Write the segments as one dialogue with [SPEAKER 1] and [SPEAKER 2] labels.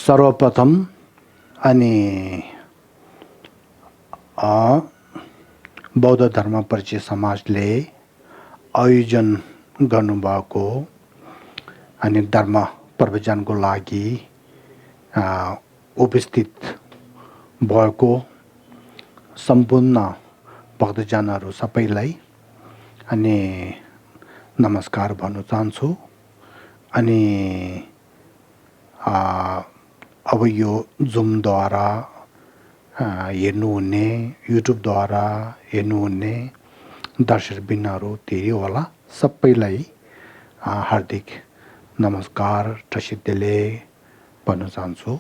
[SPEAKER 1] सर्वप्रथम अनि बौद्ध धर्म परिचय समाजले आयोजन गर्नुभएको अनि धर्म प्रवचनको लागि उपस्थित भएको सम्पूर्ण भक्तजनहरू सबैलाई अनि नमस्कार भन्न चाहन्छु। अनि अब यो जुमद्वारा हेर्नुहुने, युट्युबद्वारा हेर्नुहुने दर्शकबिनहरू धेरै होला, सबैलाई हार्दिक नमस्कार टसितेले भन्न चाहन्छु।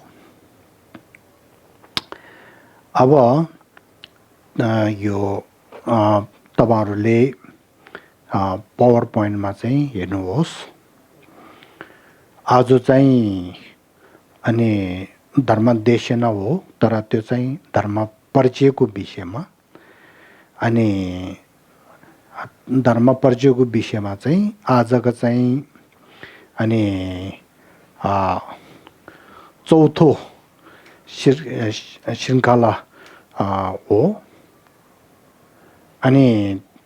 [SPEAKER 1] अब यो तपाईहरुले पावर पोइन्टमा चाहिँ हेर्नुहोस्। आज चाहिँ अनि धर्म देशना हो, तर त्यो चाहिँ धर्म परिचयको विषयमा। अनि धर्म परिचयको विषयमा चाहिँ आजको चाहिँ अनि चौथो श्रृङ्खला हो। अनि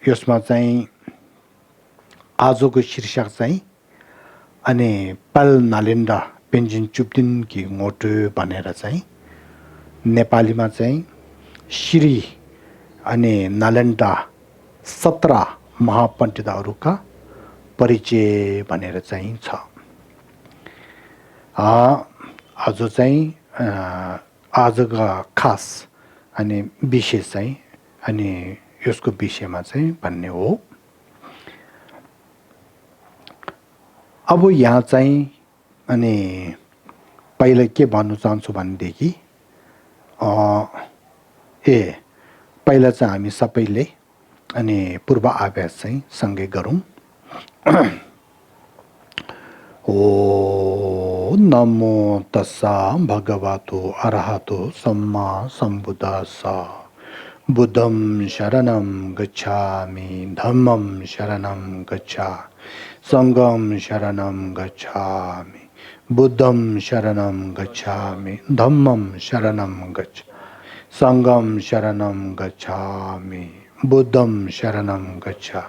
[SPEAKER 1] यसमा चाहिँ आजको शीर्षक चाहिँ अनि पल नालेन्डा पेन्जिन चुप्दिन कि मोटो भनेर चाहिँ नेपालीमा चाहिँ श्री अनि नालन्दा 17 महापण्डितहरूका परिचय भनेर चाहिँ छ। आज चाहिँ आजका खास अनि विषय चाहिँ अनि यसको विषयमा चाहिँ भन्ने हो। अब यहाँ चाहिँ अनि पहिला के भन्नु चाहन्छु भनेदेखि पहिला चाहिँ हामी सबैले अनि पूर्व अभ्यास चाहिँ सँगै गरौँ। ओ नमो तस्सा भगवतो अरहतो सम्मा सम्बुद्धस्सा। बुद्धं शरणं गच्छामि, धम्मं शरणं गच्छामि, संघं शरणं गच्छामि। बुद्धं शरणं गच्छामि, धम्मं शरणं गच्छामि, संघं शरणं गच्छामि। बुद्धं शरणं गच्छामि,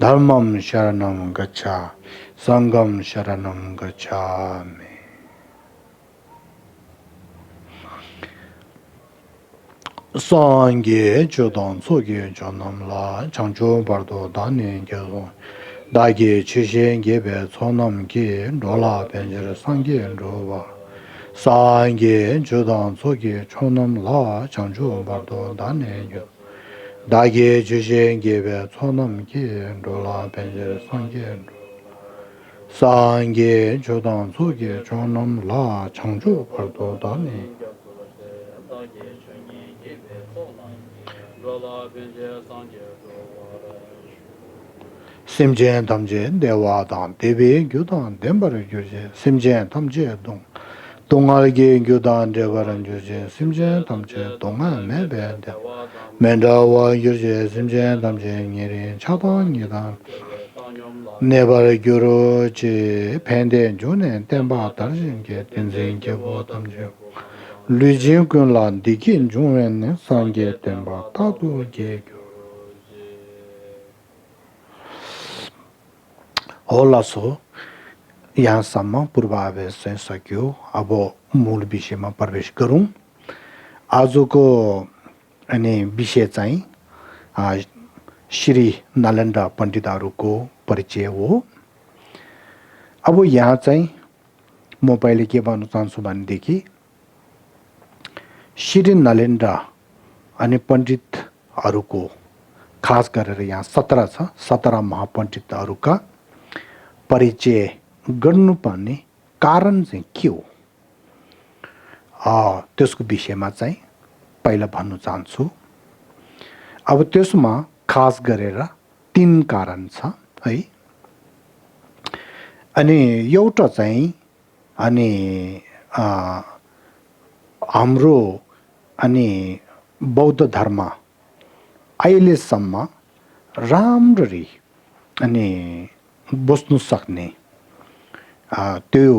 [SPEAKER 1] धम्मं शरणं गच्छामि, संघं शरणं गच्छामि। सांगे चोदन सोगे चोनम ला चंचो बर्दो दाने गेलो दागे छिशेंगे बे सोनम के डोला पेंजर सांगे डोवा। सांगे चोदन सोगे चोनम ला चंचो बर्दो दाने गेलो दागे छिशेंगे बे सोनम के डोला पेंजर सांगे डोवा। सांगे चोदन सोगे चोनम ला चंचो बर्दो दाने Simjen tamje dewa dan dewe gyudan dembar gyurje simjen tamje dong dongalge gyudan dewaran gyurje simjen tamje donga mebe de mendawa gyurje simjen tamje ngeri chadan ngidan nebar gyuro je pende june demba darjin ge tenzin ge bo tamje Lujin kun lan dikin jungen ne sange temba tatu ge होलासो यहाँसम्म पूर्वाभ्यास चाहिँ सक्यो। अब मूल विषयमा प्रवेश गरौँ। आजको अनि विषय चाहिँ श्री नालन्दा पण्डितहरूको परिचय हो। अब यहाँ चाहिँ म पहिले के भन्न चाहन्छु भनेदेखि श्री नालन्दा अनि पण्डितहरूको खास गरेर यहाँ 17 छ। 17 महापण्डितहरूका परिचय गर्नुपर्ने कारण चाहिँ के हो त्यसको विषयमा चाहिँ पहिला भन्न चाहन्छु। अब त्यसमा खास गरेर 3 कारण छ है। अनि एउटा चाहिँ अनि हाम्रो अनि बौद्ध धर्म अहिलेसम्म राम्ररी अनि बस्नु सक्ने त्यो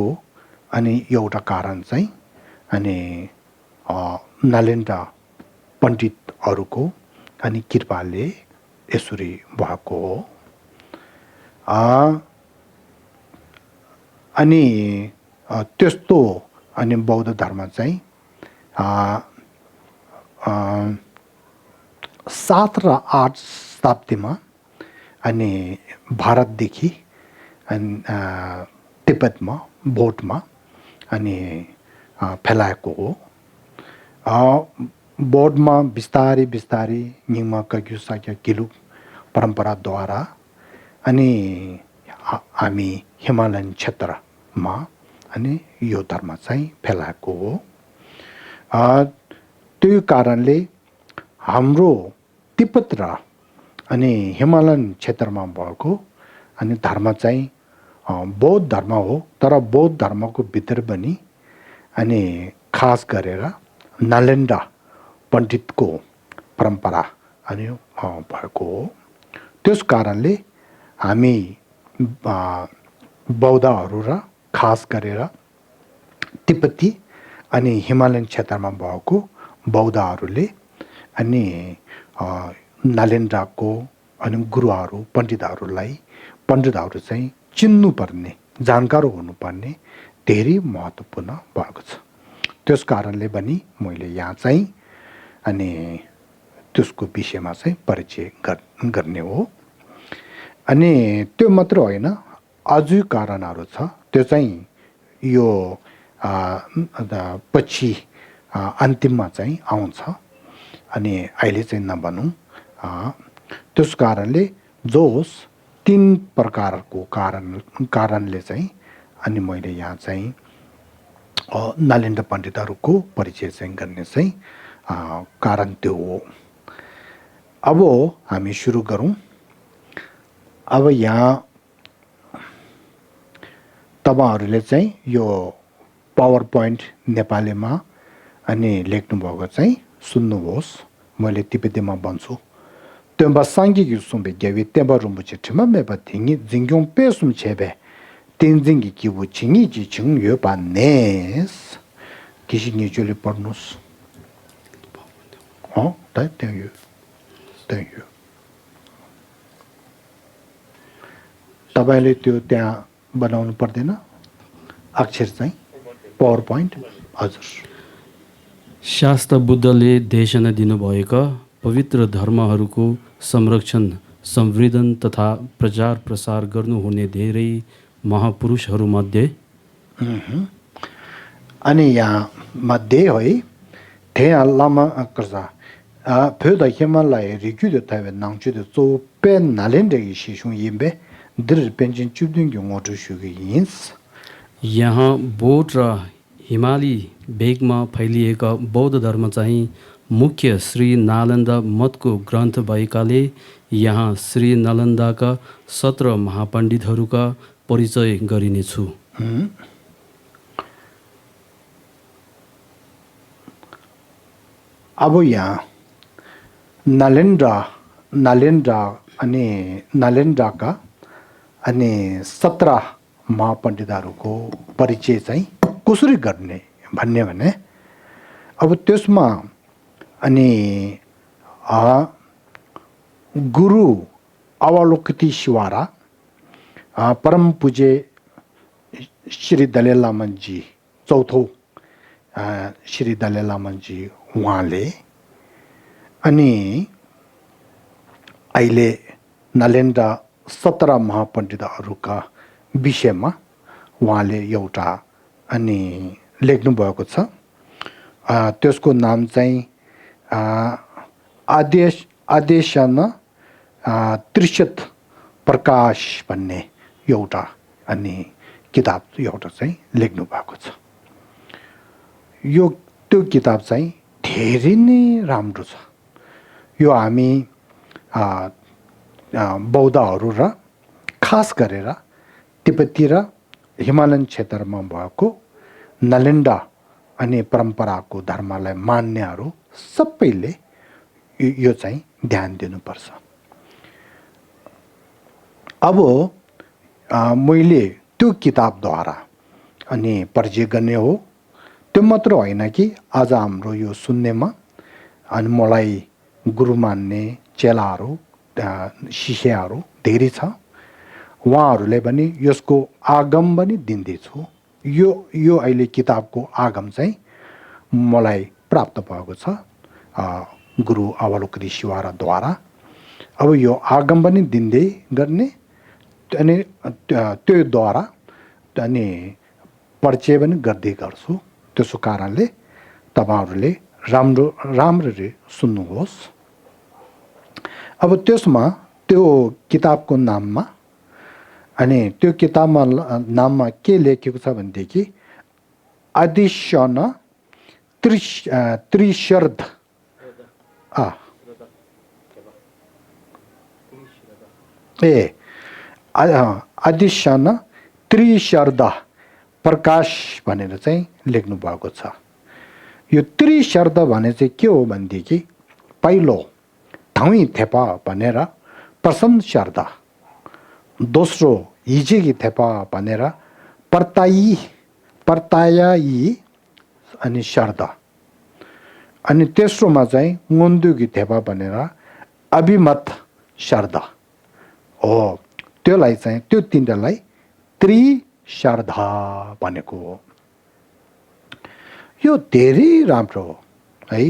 [SPEAKER 1] अनि एउटा कारण चाहिँ अनि नलेन्दा पण्डितहरूको अनि कृपाले यसरी भएको हो। अनि त्यस्तो अनि बौद्ध धर्म चाहिँ 7 र 8 शताब्दीमा अनि भारतदेखि अनि तिब्बतमा बौद्धमा अनि फैलाएको हो। बौद्धमा बिस्तारै बिस्तारै निङमा कग्यु साक्य किलु परम्पराद्वारा अनि हामी हिमालयन क्षेत्रमा अनि यो धर्म चाहिँ फैलाएको हो। त्यो कारणले हाम्रो तिब्बत र अनि हिमालयन क्षेत्रमा भएको अनि धर्म चाहिँ बौद्ध धर्म हो। तर बौद्ध धर्मको भित्र पनि अनि खास गरेर नालन्दा पण्डितको परम्परा अनि भएको हो। त्यस कारणले हामी बौद्धहरू र खास गरेर तिब्बती अनि हिमालयन क्षेत्रमा भएको बौद्धहरूले अनि नालन्दाको अनि गुरुहरू पण्डितहरू चाहिँ चिन्नुपर्ने जानकार हुनुपर्ने धेरै महत्त्वपूर्ण भएको छ। त्यस कारणले पनि मैले यहाँ चाहिँ अनि त्यसको विषयमा चाहिँ परिचय गर्ने हो। अनि त्यो मात्र होइन, अझै कारणहरू छ। त्यो चाहिँ यो पछि अन्तिममा चाहिँ आउँछ अनि अहिले चाहिँ नभनौँ। त्यस कारणले जोस् 3 प्रकारको कारणले चाहिँ अनि मैले यहाँ चाहिँ नालन्दा पण्डितहरूको परिचय चाहिँ गर्ने चाहिँ कारण त्यो हो। अब हामी सुरु गरौँ। अब यहाँ तपाईहरुले चाहिँ यो पावर पोइन्ट नेपालीमा अनि लेख्नु भएको चाहिँ सुन्नुहोस्। मैले तिब्बतीमा भन्छु। त्यम्बा सांगिक सुम्बे गेवी त्यम्बा रुम्बु चिठमा मेबा थिङि जिङग्योङ पेसुम छेबे तेन्जिङगी किबु छिङि जि छिङ यो पानेस किसिङि चोले पढ्नुस्। त्यहाँ यो तपाईले त्यो त्यहाँ बनाउनु पर्दैन अक्षर चाहिँ पावर पोइन्ट। हजुर।
[SPEAKER 2] शास्त्र बुद्धले देशना दिनुभएका पवित्र धर्महरूको संरक्षण, संवर्धन तथा प्रचार प्रसार गर्नुहुने धेरै महापुरुषहरूमध्ये
[SPEAKER 1] अनि यहाँ मध्ये है थे लामा कर्जा फेद हिमालय रिक्यु द थावे नांगचु द सो पेन नालेन्डे शिशु यिम्बे दृ पेन्जिन चुदिङ मोटु सुगि यिन्स।
[SPEAKER 2] यहाँ बौद्ध र हिमाली भेगमा फैलिएका बौद्ध धर्म चाहिँ मुख्य श्री नालन्दा मतको ग्रन्थ भएकाले यहाँ श्री नालन्दाका 17 महापण्डितहरूका परिचय गरिनेछु।
[SPEAKER 1] अब यहाँ नालन्दा अनि नालन्दाका अनि 17 महापण्डितहरूको परिचय चाहिँ कसरी गर्ने भन्ने भने अब त्यसमा अनि गुरु अवलोकितेश्वरा परम पूज्य श्री दलाई लामाजी चौथो श्री दलाई लामाजी उहाँले अनि अहिले नालन्दा 17 महापण्डितहरूका विषयमा उहाँले एउटा अनि लेख्नु भएको छ। त्यसको नाम चाहिँ आदेशन त्रिशत प्रकाश भन्ने एउटा अनि किताब एउटा चाहिँ लेख्नु भएको छ। यो त्यो किताब चाहिँ धेरै नै राम्रो छ। यो हामी बौद्धहरू र खास गरेर तिब्बती र हिमालयन क्षेत्रमा भएको नालन्दा अनि परम्पराको धर्मलाई मान्नेहरू सबैले यो चाहिँ ध्यान दिनुपर्छ। अब मैले त्यो किताबद्वारा अनि परिचय गर्ने हो। त्यो त्यो मात्र होइन कि आज हाम्रो यो सुन्नेमा अनि मलाई गुरु मान्ने चेलाहरू शिष्यहरू धेरै छ उहाँहरूले पनि यसको आगम पनि दिँदैछु यो अहिले किताबको आगम चाहिँ मलाई प्राप्त भएको छ गुरु अवलोकनेश्वरद्वारा अब यो आगम पनि दिँदै गर्ने अनि त्योद्वारा अनि परिचय पनि गर्दै गर्छु त्यसो कारणले तपाईहरुले राम्ररी सुन्नुहोस् अब त्यसमा त्यो किताबको नाममा अनि त्यो किताबमा नाममा के लेखेको छ भनेदेखि अधिशन त्रिशर्ध अधिशन त्रिशर्ध प्रकाश भनेर चाहिँ लेख्नु भएको छ यो त्रिशर्ध भने चाहिँ के हो भनेदेखि पहिलो धौई थेपा भनेर प्रसन्न शर्द दोस्रो हिजेकी थेपा भनेर पर्तायी अनि शर्द अनि तेस्रोमा चाहिँ मुन्दुकी थेपा भनेर अभिमत शर्द हो त्योलाई चाहिँ त्यो तीनटालाई त्रिशर्ध भनेको हो यो धेरै राम्रो हो है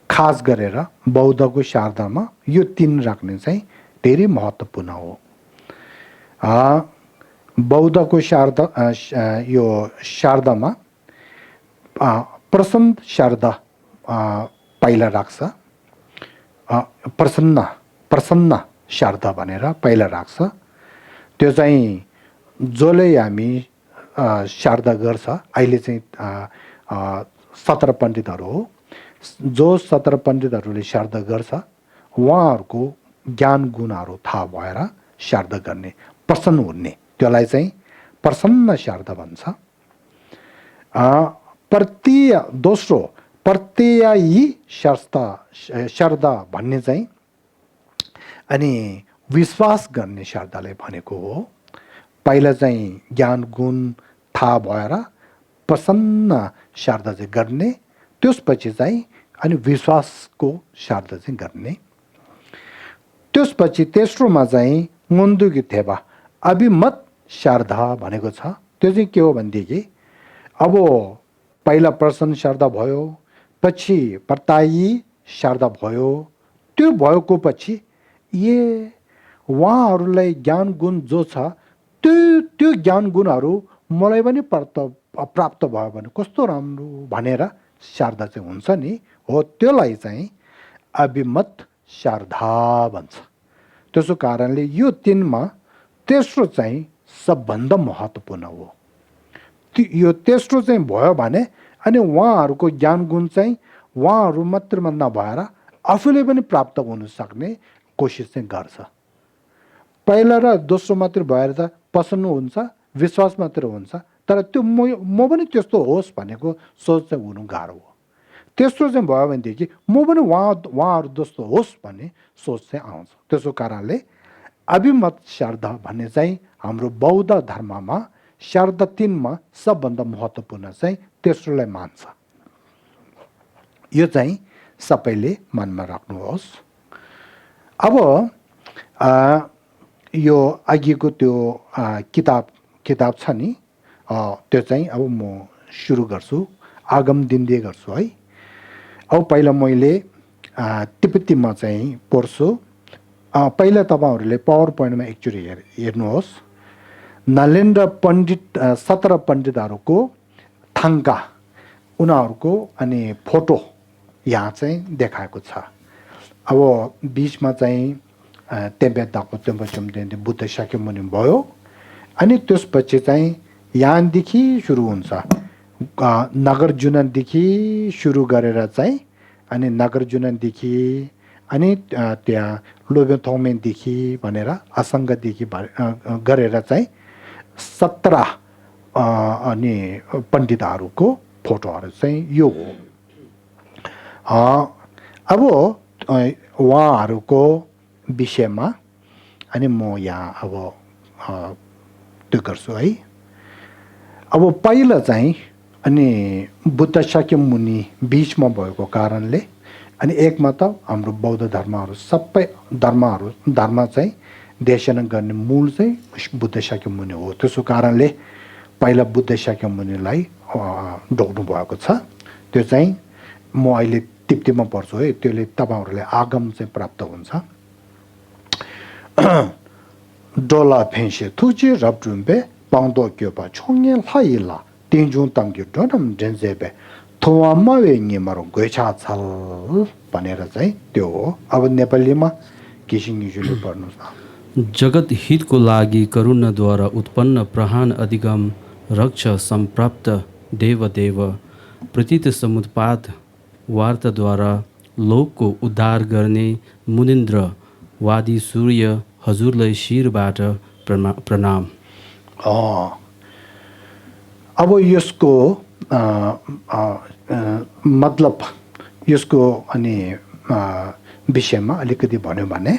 [SPEAKER 1] खास गरेर बौद्धको शारदामा यो तीन राख्ने चाहिँ धेरै महत्त्वपूर्ण हो बौद्धको शारदा यो शारदामा प्रसन्न शारदा पहिला राख्छ प्रसन्न शारदा भनेर पहिला राख्छ त्यो चाहिँ जसले हामी शारदा गर्छ अहिले चाहिँ 17 पण्डितहरू हो जो 17 पण्डितहरूले शारदा गर्छ उहाँहरूको ज्ञान गुणहरू थाहा भएर शारदा गर्ने प्रसन्न हुने त्यसलाई चाहिँ प्रसन्न शारदा भन्छ दोस्रो प्रत्ययी शारदा भन्ने चाहिँ अनि विश्वास गर्ने शारदाले भनेको हो पहिला चाहिँ ज्ञान गुण थाहा भएर प्रसन्न शारदा चाहिँ गर्ने त्यसपछि चाहिँ अनि विश्वासको शारदा चाहिँ गर्ने त्यसपछि तेस्रोमा चाहिँ मुन्दुकी थेपा अभिमत शारदा भनेको छ त्यो चाहिँ के हो भनेदेखि अब पहिला प्रसन्न शारदा भयो पछि पर्तायी शारदा भयो त्यो भएको पछि उहाँहरूलाई ज्ञान गुण जो छ त्यो ज्ञान गुणहरू मलाई पनि प्राप्त भयो भने कस्तो राम्रो भनेर शारदा चाहिँ हुन्छ नि हो त्यसलाई चाहिँ अभिमत शारदा भन्छ त्यसो कारणले यो तीनमा तेस्रो चाहिँ सबभन्दा महत्त्वपूर्ण हो यो तेस्रो चाहिँ भयो भने अनि उहाँहरूको ज्ञान गुण चाहिँ उहाँहरू मात्र नभएर आफूले पनि प्राप्त हुन सक्ने कोसिस चाहिँ गर्छ पहिला र दोस्रो मात्र भएर त प्रसन्न हुन्छ विश्वास मात्र हुन्छ तर त्यो म पनि त्यस्तो होस् भनेको सोच चाहिँ हुनु गाह्रो हो तेस्रो चाहिँ भयो भनेदेखि म पनि उहाँहरू जस्तो होस् भन्ने सोच चाहिँ आउँछ त्यसो कारणले अभिमत शारदा भन्ने चाहिँ हाम्रो बौद्ध धर्ममा शारदा तीनमा सबभन्दा महत्त्वपूर्ण चाहिँ तेस्रोलाई मान्छ यो चाहिँ सबैले मनमा राख्नुहोस् अब यो अघिको त्यो किताब छ नि त्यो चाहिँ अब म सुरु गर्छु आगम दिँदै गर्छु है अब पहिला मैले तिब्बतीमा चाहिँ पढ्छु पहिला तपाईहरुले पावर पोइन्टमा एकचोटि हेर्नुहोस् नलेन्द्र पण्डित 17 पण्डितहरूको थाङ्का उनीहरूको अनि फोटो यहाँ चाहिँ देखाएको छ अब बीचमा चाहिँ तेम्बेदाको तेम्बचुम्देन्ते बुद्ध शाक्यमुनि भयो अनि त्यसपछि चाहिँ यहाँदेखि सुरु हुन्छ नागार्जुनदेखि सुरु गरेर चाहिँ अनि नागार्जुनदेखि अनि त्यहाँ लोभेथोमेनदेखि भनेर असङ्गदेखि गरेर चाहिँ 17 अनि पण्डितहरूको फोटोहरू चाहिँ यो हो अब उहाँहरूको विषयमा अनि म यहाँ अब त्यो गर्छु है अब पहिला चाहिँ अनि बुद्ध शाक्य मुनि बीचमा भएको कारणले अनि एकमा त हाम्रो बौद्ध धर्महरू सबै धर्म चाहिँ देशना गर्ने मूल चाहिँ बुद्ध शाक्य मुनि हो। त्यसो कारणले पहिला बुद्ध शाक्य मुनिलाई ढोग्नु भएको छ। त्यो चाहिँ म अहिले तिप्तीमा पढ्छु है, त्यसले तपाईहरुलाई आगम चाहिँ प्राप्त हुन्छ। डोला फेन्से थुची रब्जुम्बे पाउँदो क्योपा छोङ्गे लाइला तिनजुङ तङ्ग्यु डोनम जेन्जेबे थोवामावे निमरो गोइछा छल भनेर चाहिँ त्यो हो। अब नेपालीमा किसिङजुले पढ्नुस् न।
[SPEAKER 2] जगत हितको लागि करुणाद्वारा उत्पन्न प्रहान अधिगम रक्ष सम्प्राप्त देवदेव प्रतीत समुत्पाद वार्ताद्वारा लोकको उद्धार गर्ने मुनिन्द्र वादी सूर्य हजुरलाई शिरबाट प्रणाम।
[SPEAKER 1] अब यसको मतलब यसको अनि विषयमा अलिकति भन्यो भने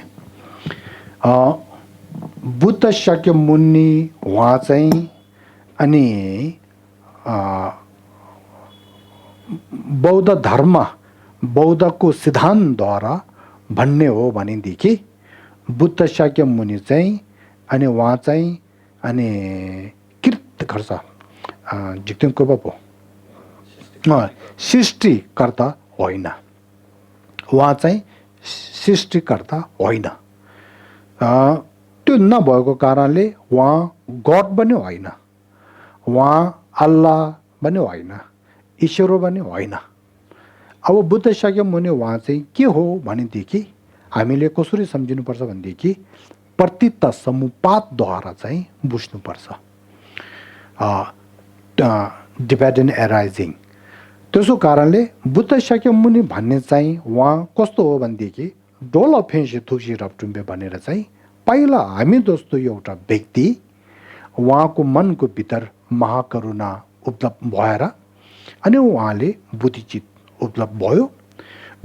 [SPEAKER 1] बुद्ध शाक्य मुनि उहाँ चाहिँ अनि बौद्ध धर्म बौद्धको सिद्धान्तद्वारा भन्ने हो भनेदेखि बुद्ध शाक्य मुनि चाहिँ अनि उहाँ चाहिँ अनि कृत खर्च जिक्तिङको बाबु सृष्टिकर्ता होइन। उहाँ चाहिँ सृष्टिकर्ता होइन। त्यो नभएको कारणले उहाँ गड पनि होइन, उहाँ अल्लाह पनि होइन, ईश्वर पनि होइन। अब बुद्ध शाक्य मुनि उहाँ चाहिँ के हो भनेदेखि हामीले कसरी सम्झिनुपर्छ भनेदेखि प्रतीत समुपातद्वारा चाहिँ बुझ्नुपर्छ। Dependent arising. त्यसो कारणले बुद्ध शाक्य मुनि भन्ने चाहिँ उहाँ कस्तो हो भनेदेखि डोला फेन्से थुक्सी रप्टुम्बे भनेर चाहिँ पहिला हामी जस्तो एउटा व्यक्ति उहाँको मनको भित्र महाकरुणा उपलब्ध भएर अनि उहाँले बुद्धिचित उपलब्ध भयो।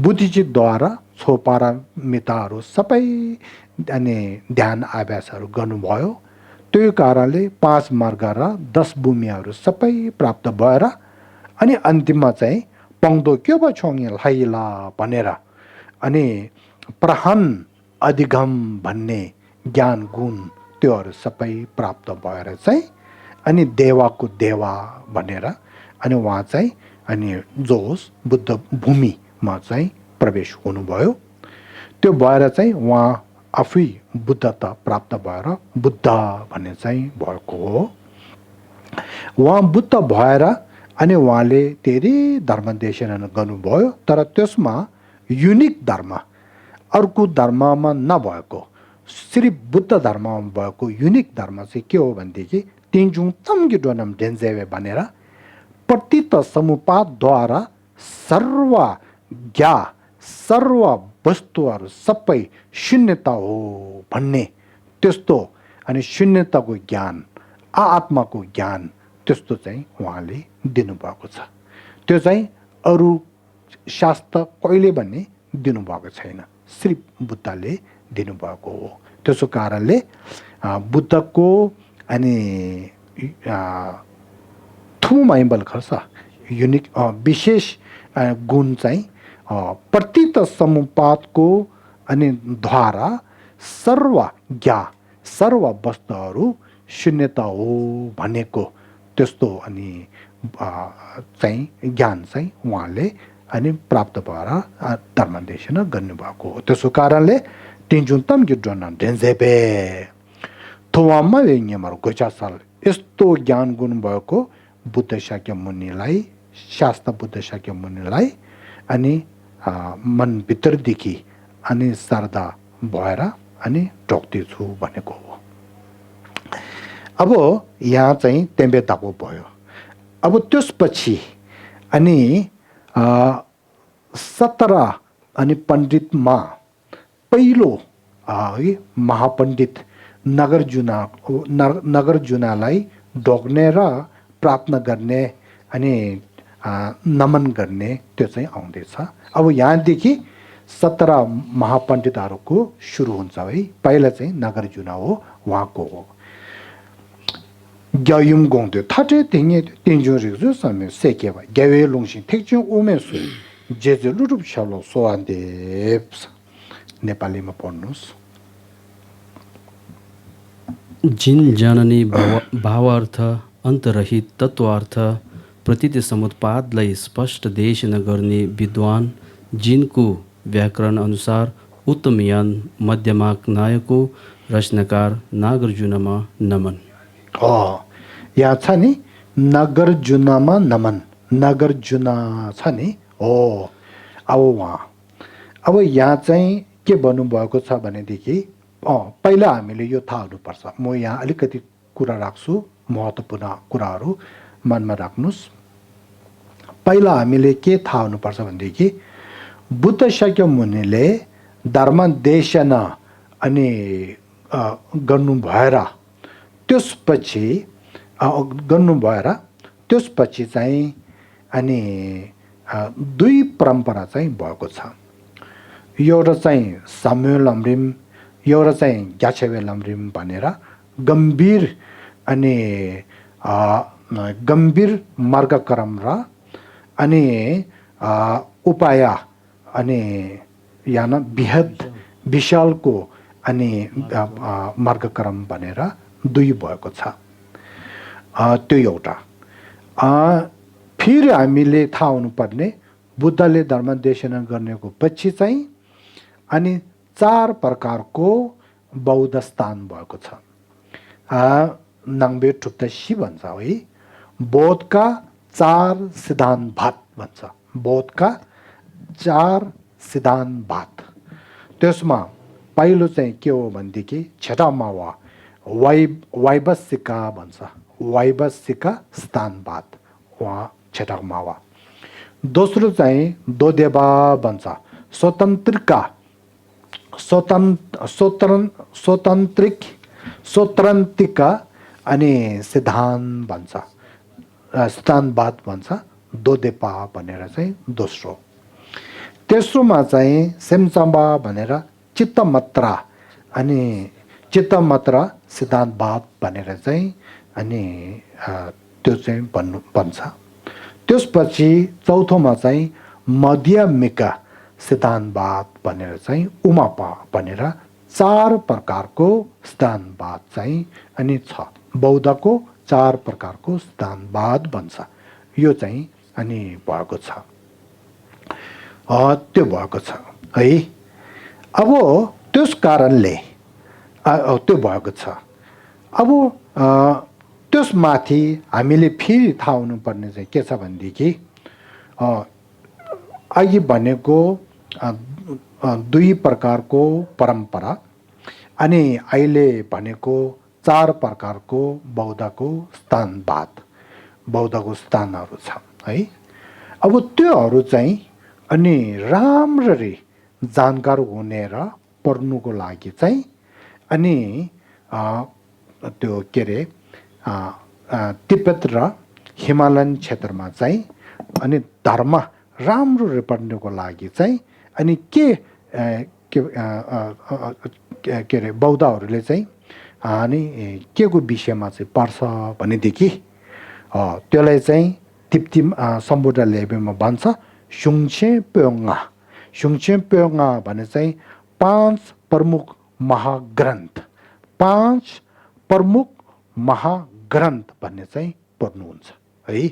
[SPEAKER 1] बुद्धिचितद्वारा छोपारामिताहरू सबै अनि ध्यान अभ्यासहरू गर्नुभयो। त्यो कारणले 5 मार्ग र 10 भूमिहरू सबै प्राप्त भएर अनि अन्तिममा चाहिँ पाउँदो के भयो छोङ्गे लाइला भनेर अनि प्रहन अधिगम भन्ने ज्ञान गुण त्योहरू सबै प्राप्त भएर चाहिँ अनि देवाको देवा भनेर अनि उहाँ चाहिँ अनि जोस बुद्ध भूमिमा चाहिँ प्रवेश हुनुभयो। त्यो भएर चाहिँ उहाँ आफै बुद्धता प्राप्त भएर बुद्ध भन्ने चाहिँ भएको हो। उहाँ बुद्ध भएर अनि उहाँले धेरै धर्म देशना गर्नुभयो, तर त्यसमा युनिक धर्म अर्को धर्ममा नभएको सिर्फ बुद्ध धर्ममा भएको युनिक धर्म चाहिँ के हो भनेदेखि तिनजुङ तम्गी डोनम डेन्जेवे भनेर प्रतीत समुपातद्वारा सर्व ज्ञा सर्व वस्तुहरू सबै शून्यता हो भन्ने त्यस्तो अनि शून्यताको ज्ञान आत्माको ज्ञान त्यस्तो चाहिँ उहाँले दिनुभएको छ। त्यो चाहिँ अरू शास्त्र कहिले पनि दिनुभएको छैन, सिर्फ बुद्धले दिनुभएको हो। त्यसो कारणले बुद्धको अनि थुमाइबल खर्च युनिक विशेष गुण चाहिँ प्रतीत समुपातको अनि द्वारा सर्व ज्ञा सर्व वस्तुहरू शून्यता हो भनेको त्यस्तो अनि चाहिँ ज्ञान चाहिँ उहाँले अनि प्राप्त भएर धर्मदेशना गर्नुभएको हो। त्यसो कारणले तिनजुङ तम्गी डोनम डेन्जेबे थोवामा वेङ्गेमर गोचासल यस्तो ज्ञान गुण भएको बुद्ध शाक्य मुनिलाई शास्त्र बुद्ध शाक्य मुनिलाई अनि मनभित्रदेखि अनि श्रद्धा भएर अनि ढोग्दैछु भनेको हो। अब यहाँ चाहिँ तेम्बे तापो भयो। अब त्यसपछि अनि 17 अनि पण्डितमा पहिलो महापण्डित नगरजुनालाई ढोग्ने र प्रार्थना गर्ने अनि नमन गर्ने त्यो चाहिँ आउँदैछ। अब यहाँदेखि 17 महापण्डितहरूको सुरु हुन्छ है। पहिला चाहिँ नगरजुना हो, उहाँको हो। gyayum gongde tate tenye tenjun rikzu same sekeba gyawe longshin tekchun ome su jeze lurup shalo soande Nepali ma पढ्नुस्
[SPEAKER 2] जिन जननी भावार्थ अन्तरहित तत्वार्थ प्रतीत समुत्पादलाई स्पष्ट देश नगर्ने विद्वान जिनको व्याकरण अनुसार उत्तमयान मध्यमाक नायको रचनाकार नागार्जुनमा नमन
[SPEAKER 1] यहाँ छ नि नागार्जुनमा नमन नागार्जुन छ नि अब उहाँ अब यहाँ चाहिँ के भन्नुभएको छ भनेदेखि पहिला हामीले यो थाहा हुनुपर्छ म यहाँ अलिकति कुरा राख्छु महत्त्वपूर्ण कुराहरू मनमा राख्नुस् पहिला हामीले के थाहा हुनुपर्छ भनेदेखि बुद्ध शाक्य मुनिले धर्मदेशना अनि गर्नु भएर त्यसपछि चाहिँ अनि दुई परम्परा चाहिँ भएको छ एउटा चाहिँ साम्युएल लम्रिम एउटा चाहिँ ग्याछेवे लम्रिम भनेर गम्भीर अनि गम्भीर मार्गक्रम र अनि उपाय अनि याना बृहत विशालको अनि मार्गक्रम भनेर दुई भएको छ त्यो एउटा फेरि हामीले थाहा हुनुपर्ने बुद्धले धर्मदेशना गर्नेको पछि चाहिँ अनि चार प्रकारको बौद्ध स्थान भएको छ नाङ्बे ठुप्तसी भन्छ है बौद्धका चार सिद्धान्तवाद भन्छ बौद्धका चार सिद्धान्तवाद त्यसमा पहिलो चाहिँ के हो भनेदेखि छेटामावा वाइबस्सिका भन्छ वाइबस्सिका स्थानवाद वहाँ छेटामावा दोस्रो चाहिँ दोदेवा भन्छ स्वतन्त्रिक अनि सिद्धान्त भन्छ सिद्धान्तवाद भन्छ दोदेपा भनेर चाहिँ दोस्रो तेस्रोमा चाहिँ सेमचाम्बा भनेर चित्तमात्रा सिद्धान्तवाद भनेर चाहिँ अनि त्यो चाहिँ भन्छ त्यसपछि चौथोमा चाहिँ मध्यमिका सिद्धान्तवाद भनेर चाहिँ उमापा भनेर चार प्रकारको सिद्धान्तवाद चाहिँ अनि छ बौद्धको चार प्रकारको सिद्धान्तवाद भन्छ यो चाहिँ अनि भएको छ त्यो भएको छ है अब त्यस कारणले त्यो भएको छ अब त्यसमाथि हामीले फेरि थाहा हुनुपर्ने चाहिँ के छ भनेदेखि अघि भनेको दुई प्रकारको परम्परा अनि अहिले भनेको चार प्रकारको बौद्धको स्थानहरू छ है अब त्योहरू चाहिँ अनि राम्ररी जानकार हुने र पढ्नुको लागि चाहिँ अनि त्यो के अरे तिब्बत र हिमालयन क्षेत्रमा चाहिँ अनि धर्म राम्रो पढ्नुको लागि चाहिँ अनि के अरे बौद्धहरूले चाहिँ अनि के को विषयमा चाहिँ पढ्छ भनेदेखि त्यसलाई चाहिँ तिप्तिम सम्बुद्ध लेबेमा भन्छ सुङछे प्योङ्गा भने चाहिँ पाँच प्रमुख महाग्रन्थ भन्ने चाहिँ पढ्नुहुन्छ है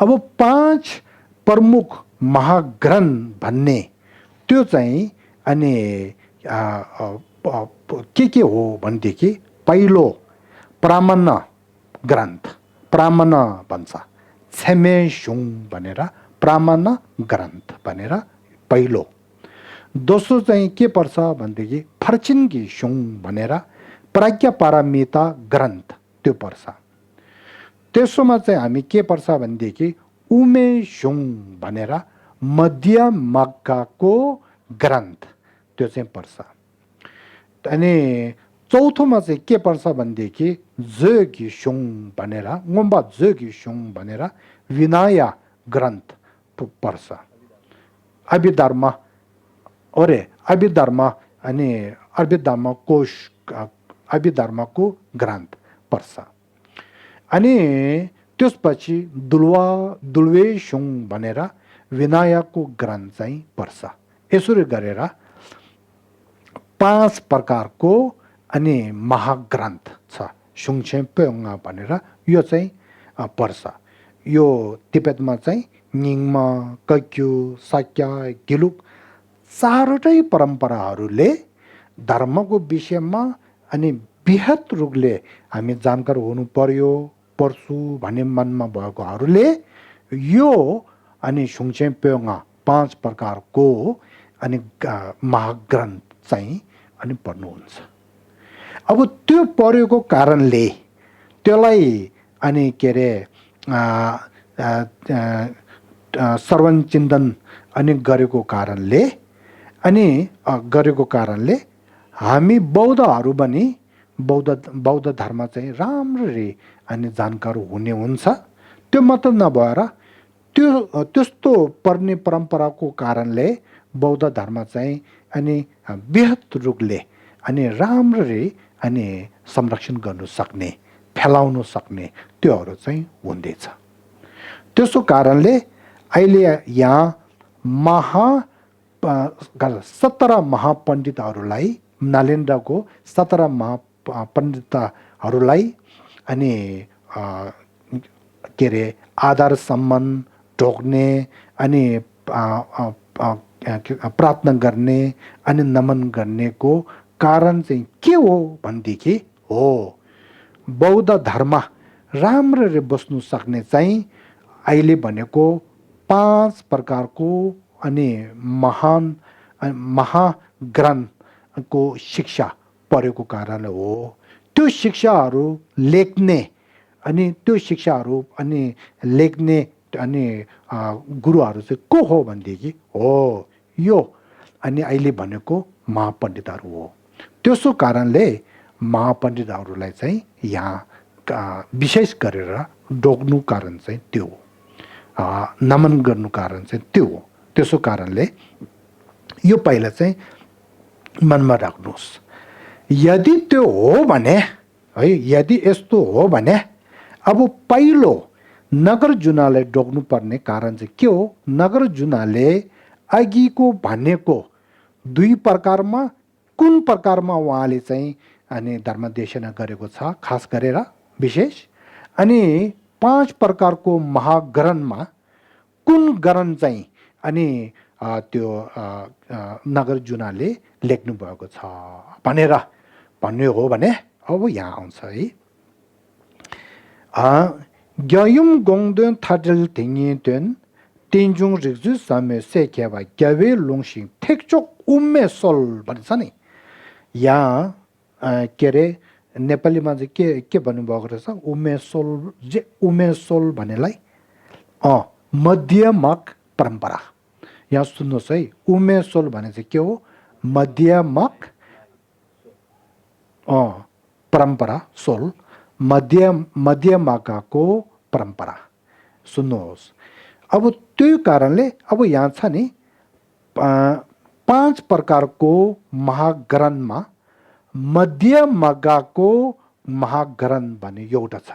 [SPEAKER 1] अब पाँच प्रमुख महाग्रन्थ भन्ने त्यो चाहिँ अनि के हो भनेदेखि पहिलो प्रामाण्य भन्छ छेमेसुङ भनेर प्रामाण्य ग्रन्थ भनेर पहिलो दोस्रो चाहिँ के पर्छ भनेदेखि फर्चिन्गी सुङ भनेर प्राज्ञ पारमिता ग्रन्थ त्यो पर्छ तेस्रोमा चाहिँ हामी के पर्छ भनेदेखि उमे सुङ भनेर मध्यमकाको ग्रन्थ त्यो चाहिँ पर्छ अनि चौथोमा चाहिँ के पर्छ भनेदेखि जोगी सुङ भनेर गोम्बा जोगी सुङ भनेर विनय ग्रन्थ पर्छ अभिधर्म अनि अभिधर्मको ग्रन्थ पर्छ अनि त्यसपछि दुल्वेशुङ भनेर विनायकको ग्रन्थ चाहिँ पर्छ। यसरी गरेर 5 प्रकारको अनि महाग्रन्थ छ सुङछेम्पेङा भनेर यो चाहिँ पर्छ। यो तिब्बतमा चाहिँ निङमा, कक्यु, साक्य, गिलुक चारवटै परम्पराहरूले धर्मको विषयमा अनि बृहत रूपले हामी जानकार हुनु पर्यो पर्छु भन्ने मनमा भएकोहरूले यो अनि सुङछेम्पेङा 5 प्रकारको अनि महाग्रन्थ चाहिँ अनि पढ्नुहुन्छ। अब त्यो पढेको कारणले त्यसलाई अनि के अरे श्रवण चिन्तन अनि गरेको कारणले हामी बौद्धहरू पनि बौद्ध धर्म चाहिँ राम्ररी अनि जानकार हुने हुन्छ। त्यो मात्र नभएर त्यस्तो पर्ने परम्पराको कारणले बौद्ध धर्म चाहिँ अनि बृहत रूपले अनि राम्ररी अनि संरक्षण गर्नु सक्ने, फैलाउन सक्ने त्योहरू चाहिँ हुँदैछ। त्यसो कारणले अहिले यहाँ 17 महापण्डितहरूलाई, नालेन्द्रको 17 महापण्डितहरूलाई अनि के अरे आदर सम्मान ढोक्ने अनि प्रार्थना गर्ने अनि नमन गर्नेको कारण चाहिँ के हो भनेदेखि हो बौद्ध धर्म राम्ररी बस्नु सक्ने चाहिँ अहिले भनेको 5 प्रकारको अनि महाग्रन्थको शिक्षा पढेको कारणले हो। त्यो शिक्षाहरू लेख्ने अनि गुरुहरू चाहिँ को हो भनेदेखि हो यो अनि अहिले भनेको महापण्डितहरू हो। त्यसो कारणले महापण्डितहरूलाई चाहिँ यहाँ विशेष गरेर ढोग्नु कारण चाहिँ त्यो हो, नमन गर्नु कारण चाहिँ त्यो हो। त्यसो कारणले यो पहिला चाहिँ मनमा राख्नुहोस्। यदि त्यो हो भने है, यदि यस्तो हो भने अब पहिलो नागार्जुनले ढोग्नु पर्ने कारण चाहिँ के हो? नागार्जुनले अघिको भनेको 2 प्रकारमा कुन प्रकारमा उहाँले चाहिँ अनि धर्मदेशना गरेको छ खास गरेर विशेष, अनि 5 प्रकारको महाग्रन्थमा कुन ग्रन्थ चाहिँ अनि त्यो नागार्जुनले लेख्नु भएको छ भनेर भन्ने हो भने अब यहाँ आउँछ है। ग्यायुम गोङदेन थाडल थिङेदेन तेन्जुङ रिक्जु समे सेकेवा ग्यावे लोङसिङ ठेकचोक उम्मे सोल भन्छ नि। यहाँ के अरे नेपालीमा चाहिँ के भन्नुभएको रहेछ? उमे सोल भन्नेलाई मध्यमक परम्परा। यहाँ सुन्नुहोस् है, उमे सोल भने चाहिँ के हो? मध्यमक परम्परा सोल, मध्यमकाको परम्परा सुन्नुहोस्। अब त्यो कारणले अब यहाँ छ नि 5 प्रकारको महाग्रन्थमा मध्यमकाको महाग्रन्थ भन्ने एउटा छ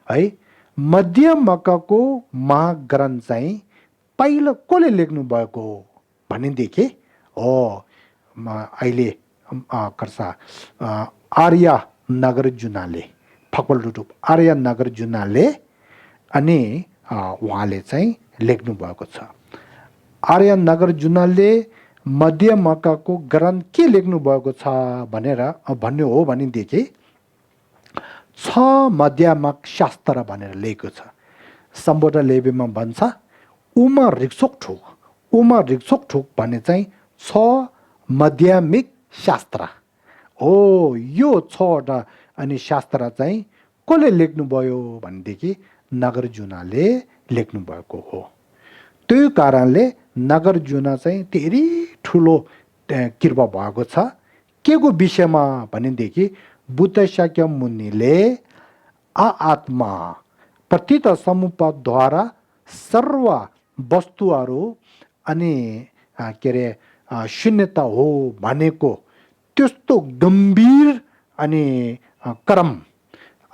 [SPEAKER 1] है। मध्यमकाको महाग्रन्थ चाहिँ पहिलो कसले लेख्नु भएको भनेदेखि अहिले कर्सा आर्य नागार्जुनले फक्वलडुटुप आर्य नागार्जुनले अनि उहाँले चाहिँ लेख्नु भएको छ। आर्य नागार्जुनले मध्यमकाको ग्रन्थ के लेख्नु भएको छ भनेर भन्ने हो भनेदेखि 6 मध्यमक शास्त्र भनेर लेखेको छ। सम्बोध लेबेमा भन्छ उमा रिक्सोक ठोक भन्ने चाहिँ 6 मध्यमिक शास्त्र हो। यो 6वटा अनि शास्त्र चाहिँ कसले लेख्नुभयो भनेदेखि नागार्जुनले लेख्नु भएको हो। त्यो कारणले नागार्जुन चाहिँ धेरै ठुलो कृपा भएको छ। के को विषयमा भनेदेखि बुद्ध शाक्य मुनिले आत्मा प्रतीत समुपद्वारा सर्व वस्तुहरू अनि के अरे शून्यता हो भनेको त्यस्तो गम्भीर अनि कर्म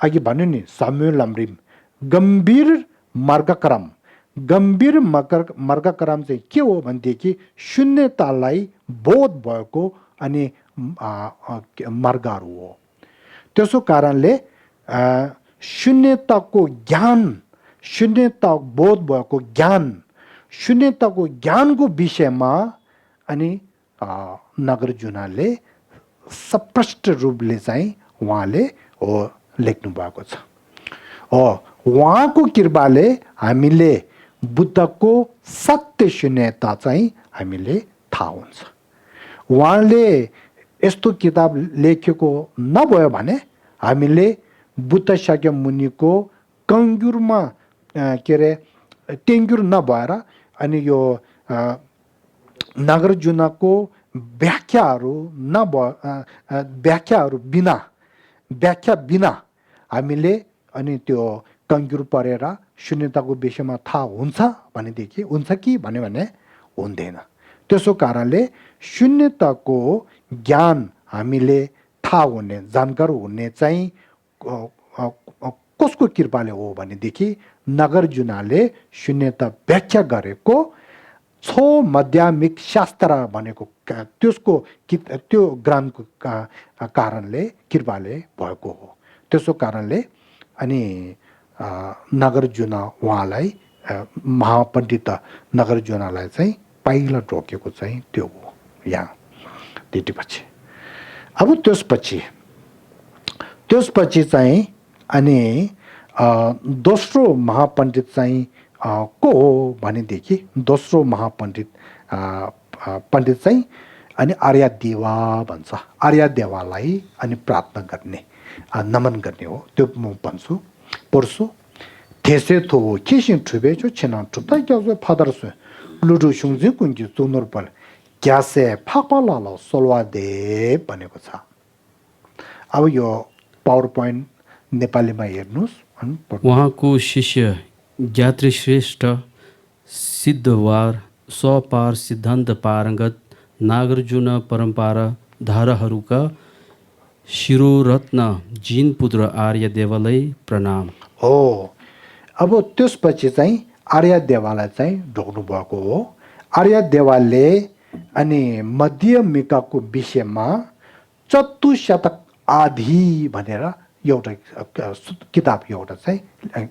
[SPEAKER 1] अघि भन्यो नि साम्युएल लम्रिम गम्भीर मार्गक्रम चाहिँ के हो भनेदेखि शून्यतालाई बोध भएको अनि मार्गहरू हो। त्यसो कारणले शून्यताको ज्ञान, शून्यता बोध भएको ज्ञान, शून्यताको ज्ञानको विषयमा अनि नागार्जुनले स्पष्ट रूपले चाहिँ उहाँले लेख्नु भएको छ। उहाँको कृपाले हामीले बुद्धको सत्य शून्यता चाहिँ हामीले थाहा हुन्छ। उहाँले यस्तो किताब लेखेको नभयो भने हामीले बुद्ध शाक्य मुनिको कङ्गुरमा के अरे टेङ्गुर नभएर अनि यो नागार्जुनको व्याख्या बिना हामीले अनि त्यो कङ्गुर परेर शून्यताको विषयमा थाहा हुन्छ भनेदेखि हुन्छ कि भन्यो भने हुँदैन। त्यसो कारणले शून्यताको ज्ञान हामीले थाहा हुने, जानकार हुने चाहिँ कसको कृपाले हो भनेदेखि नागार्जुनले शून्यता व्याख्या गरेको छो माध्यमिक शास्त्र भनेको त्यो ग्रन्थको कारणले कृपाले भएको हो। त्यसो कारणले अनि नागार्जुन उहाँलाई महापण्डित नागार्जुनलाई चाहिँ पहिला रोकेको चाहिँ त्यो हो यहाँ त्यतिपछि। अब त्यसपछि चाहिँ अनि दोस्रो महापण्डित चाहिँ को हो भनेदेखि दोस्रो महापण्डित पण्डित चाहिँ अनि आर्यदेवा भन्छ। आर्यदेवालाई अनि प्रार्थना गर्ने नमन गर्ने हो। त्यो म भन्छु पढ्छु। थेसे थो खिसिङ ठुबे जो छिना ठुप्ता क्याउ फादरसु लुडु सुङजी कुङ्गी तुनरपल क्यासे फाकलाल सोलवादे भनेको छ। अब यो पावर पोइन्ट नेपालीमा हेर्नुहोस्।
[SPEAKER 2] उहाँको शिष्य ज्ञातृश्रेष्ठ सिद्धवार स्वपार सिद्धान्त पारङ्गत नागार्जुन परम्परा धाराहरूका शिरोरत्न जिन पुत्र आर्यदेवलाई प्रणाम।
[SPEAKER 1] हो अब त्यसपछि चाहिँ आर्यदेवालाई चाहिँ ढोक्नु भएको हो। आर्यदेवाले अनि मध्यमिकाको विषयमा 4 शतक आधी भनेर एउटा किताब एउटा चाहिँ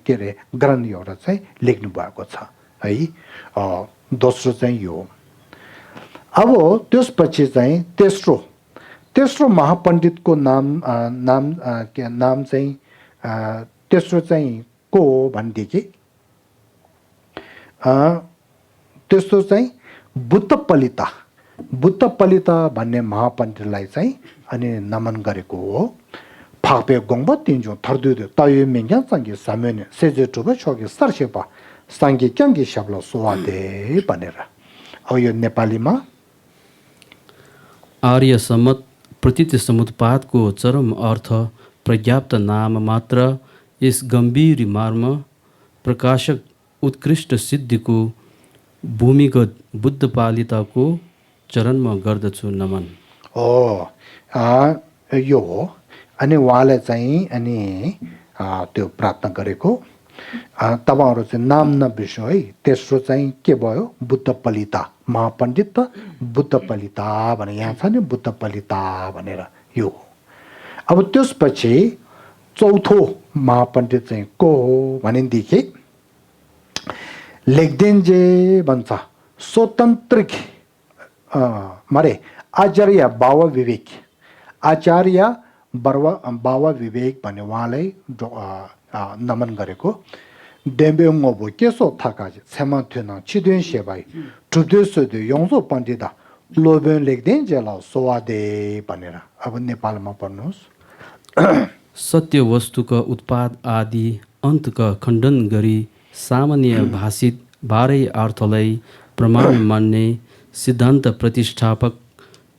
[SPEAKER 1] के अरे ग्रन्थ एउटा चाहिँ लेख्नु भएको छ है। दोस्रो चाहिँ यो। अब त्यसपछि चाहिँ तेस्रो महापण्डितको नाम चाहिँ तेस्रो चाहिँ को हो भनेदेखि तेस्रो चाहिँ बुद्धपलिता भन्ने महापण्डितलाई चाहिँ अनि नमन गरेको हो। फापे गोङबा तिनजो थर्दुदो तायो मेङ्ग्या सांगे सामेने सेजे टुबा छोगे सरसेपा सांगे क्याङ्गे शब्द सोवादे भनेर। अब यो नेपालीमा
[SPEAKER 2] आर्य सम्मत प्रतीत समुत्पादको चरम अर्थ पर्याप्त नाम मात्र यस गम्भीर मर्म प्रकाशक उत्कृष्ट सिद्धिको भूमिगत बुद्धपालिताको चरणमा गर्दछु नमन।
[SPEAKER 1] यो हो अनि उहाँले चाहिँ अनि त्यो प्रार्थना गरेको। तपाईँहरू चाहिँ नाम नबिर्सनु है। तेस्रो चाहिँ के भयो बुद्धपलिता महापण्डित त बुद्धपलिता भने यहाँ छ नि बुद्धपलिता भनेर यो हो। अब त्यसपछि चौथो महापण्डित चाहिँ को हो भनेदेखि लेख्देन्जे भन्छ स्वतन्त्र मरे आचार्य बाबा विवेक। आचार्य बाबा विवेक भन्ने उहाँलाई नमन गरेको। डेम्बेङ्गो केसो थाका क्षमा थिएन छिदेन सेवाई ठुप्दे सोध्यो यौसो पण्डिता लोबेन लेख्देन जेला सोवादे भनेर। अब नेपालमा पढ्नुहोस्।
[SPEAKER 2] सत्य वस्तुका उत्पाद आदि अन्तका खण्डन गरी सामान्य भाषित बाह्रै अर्थलाई प्रमाण मान्ने सिद्धान्त प्रतिष्ठापक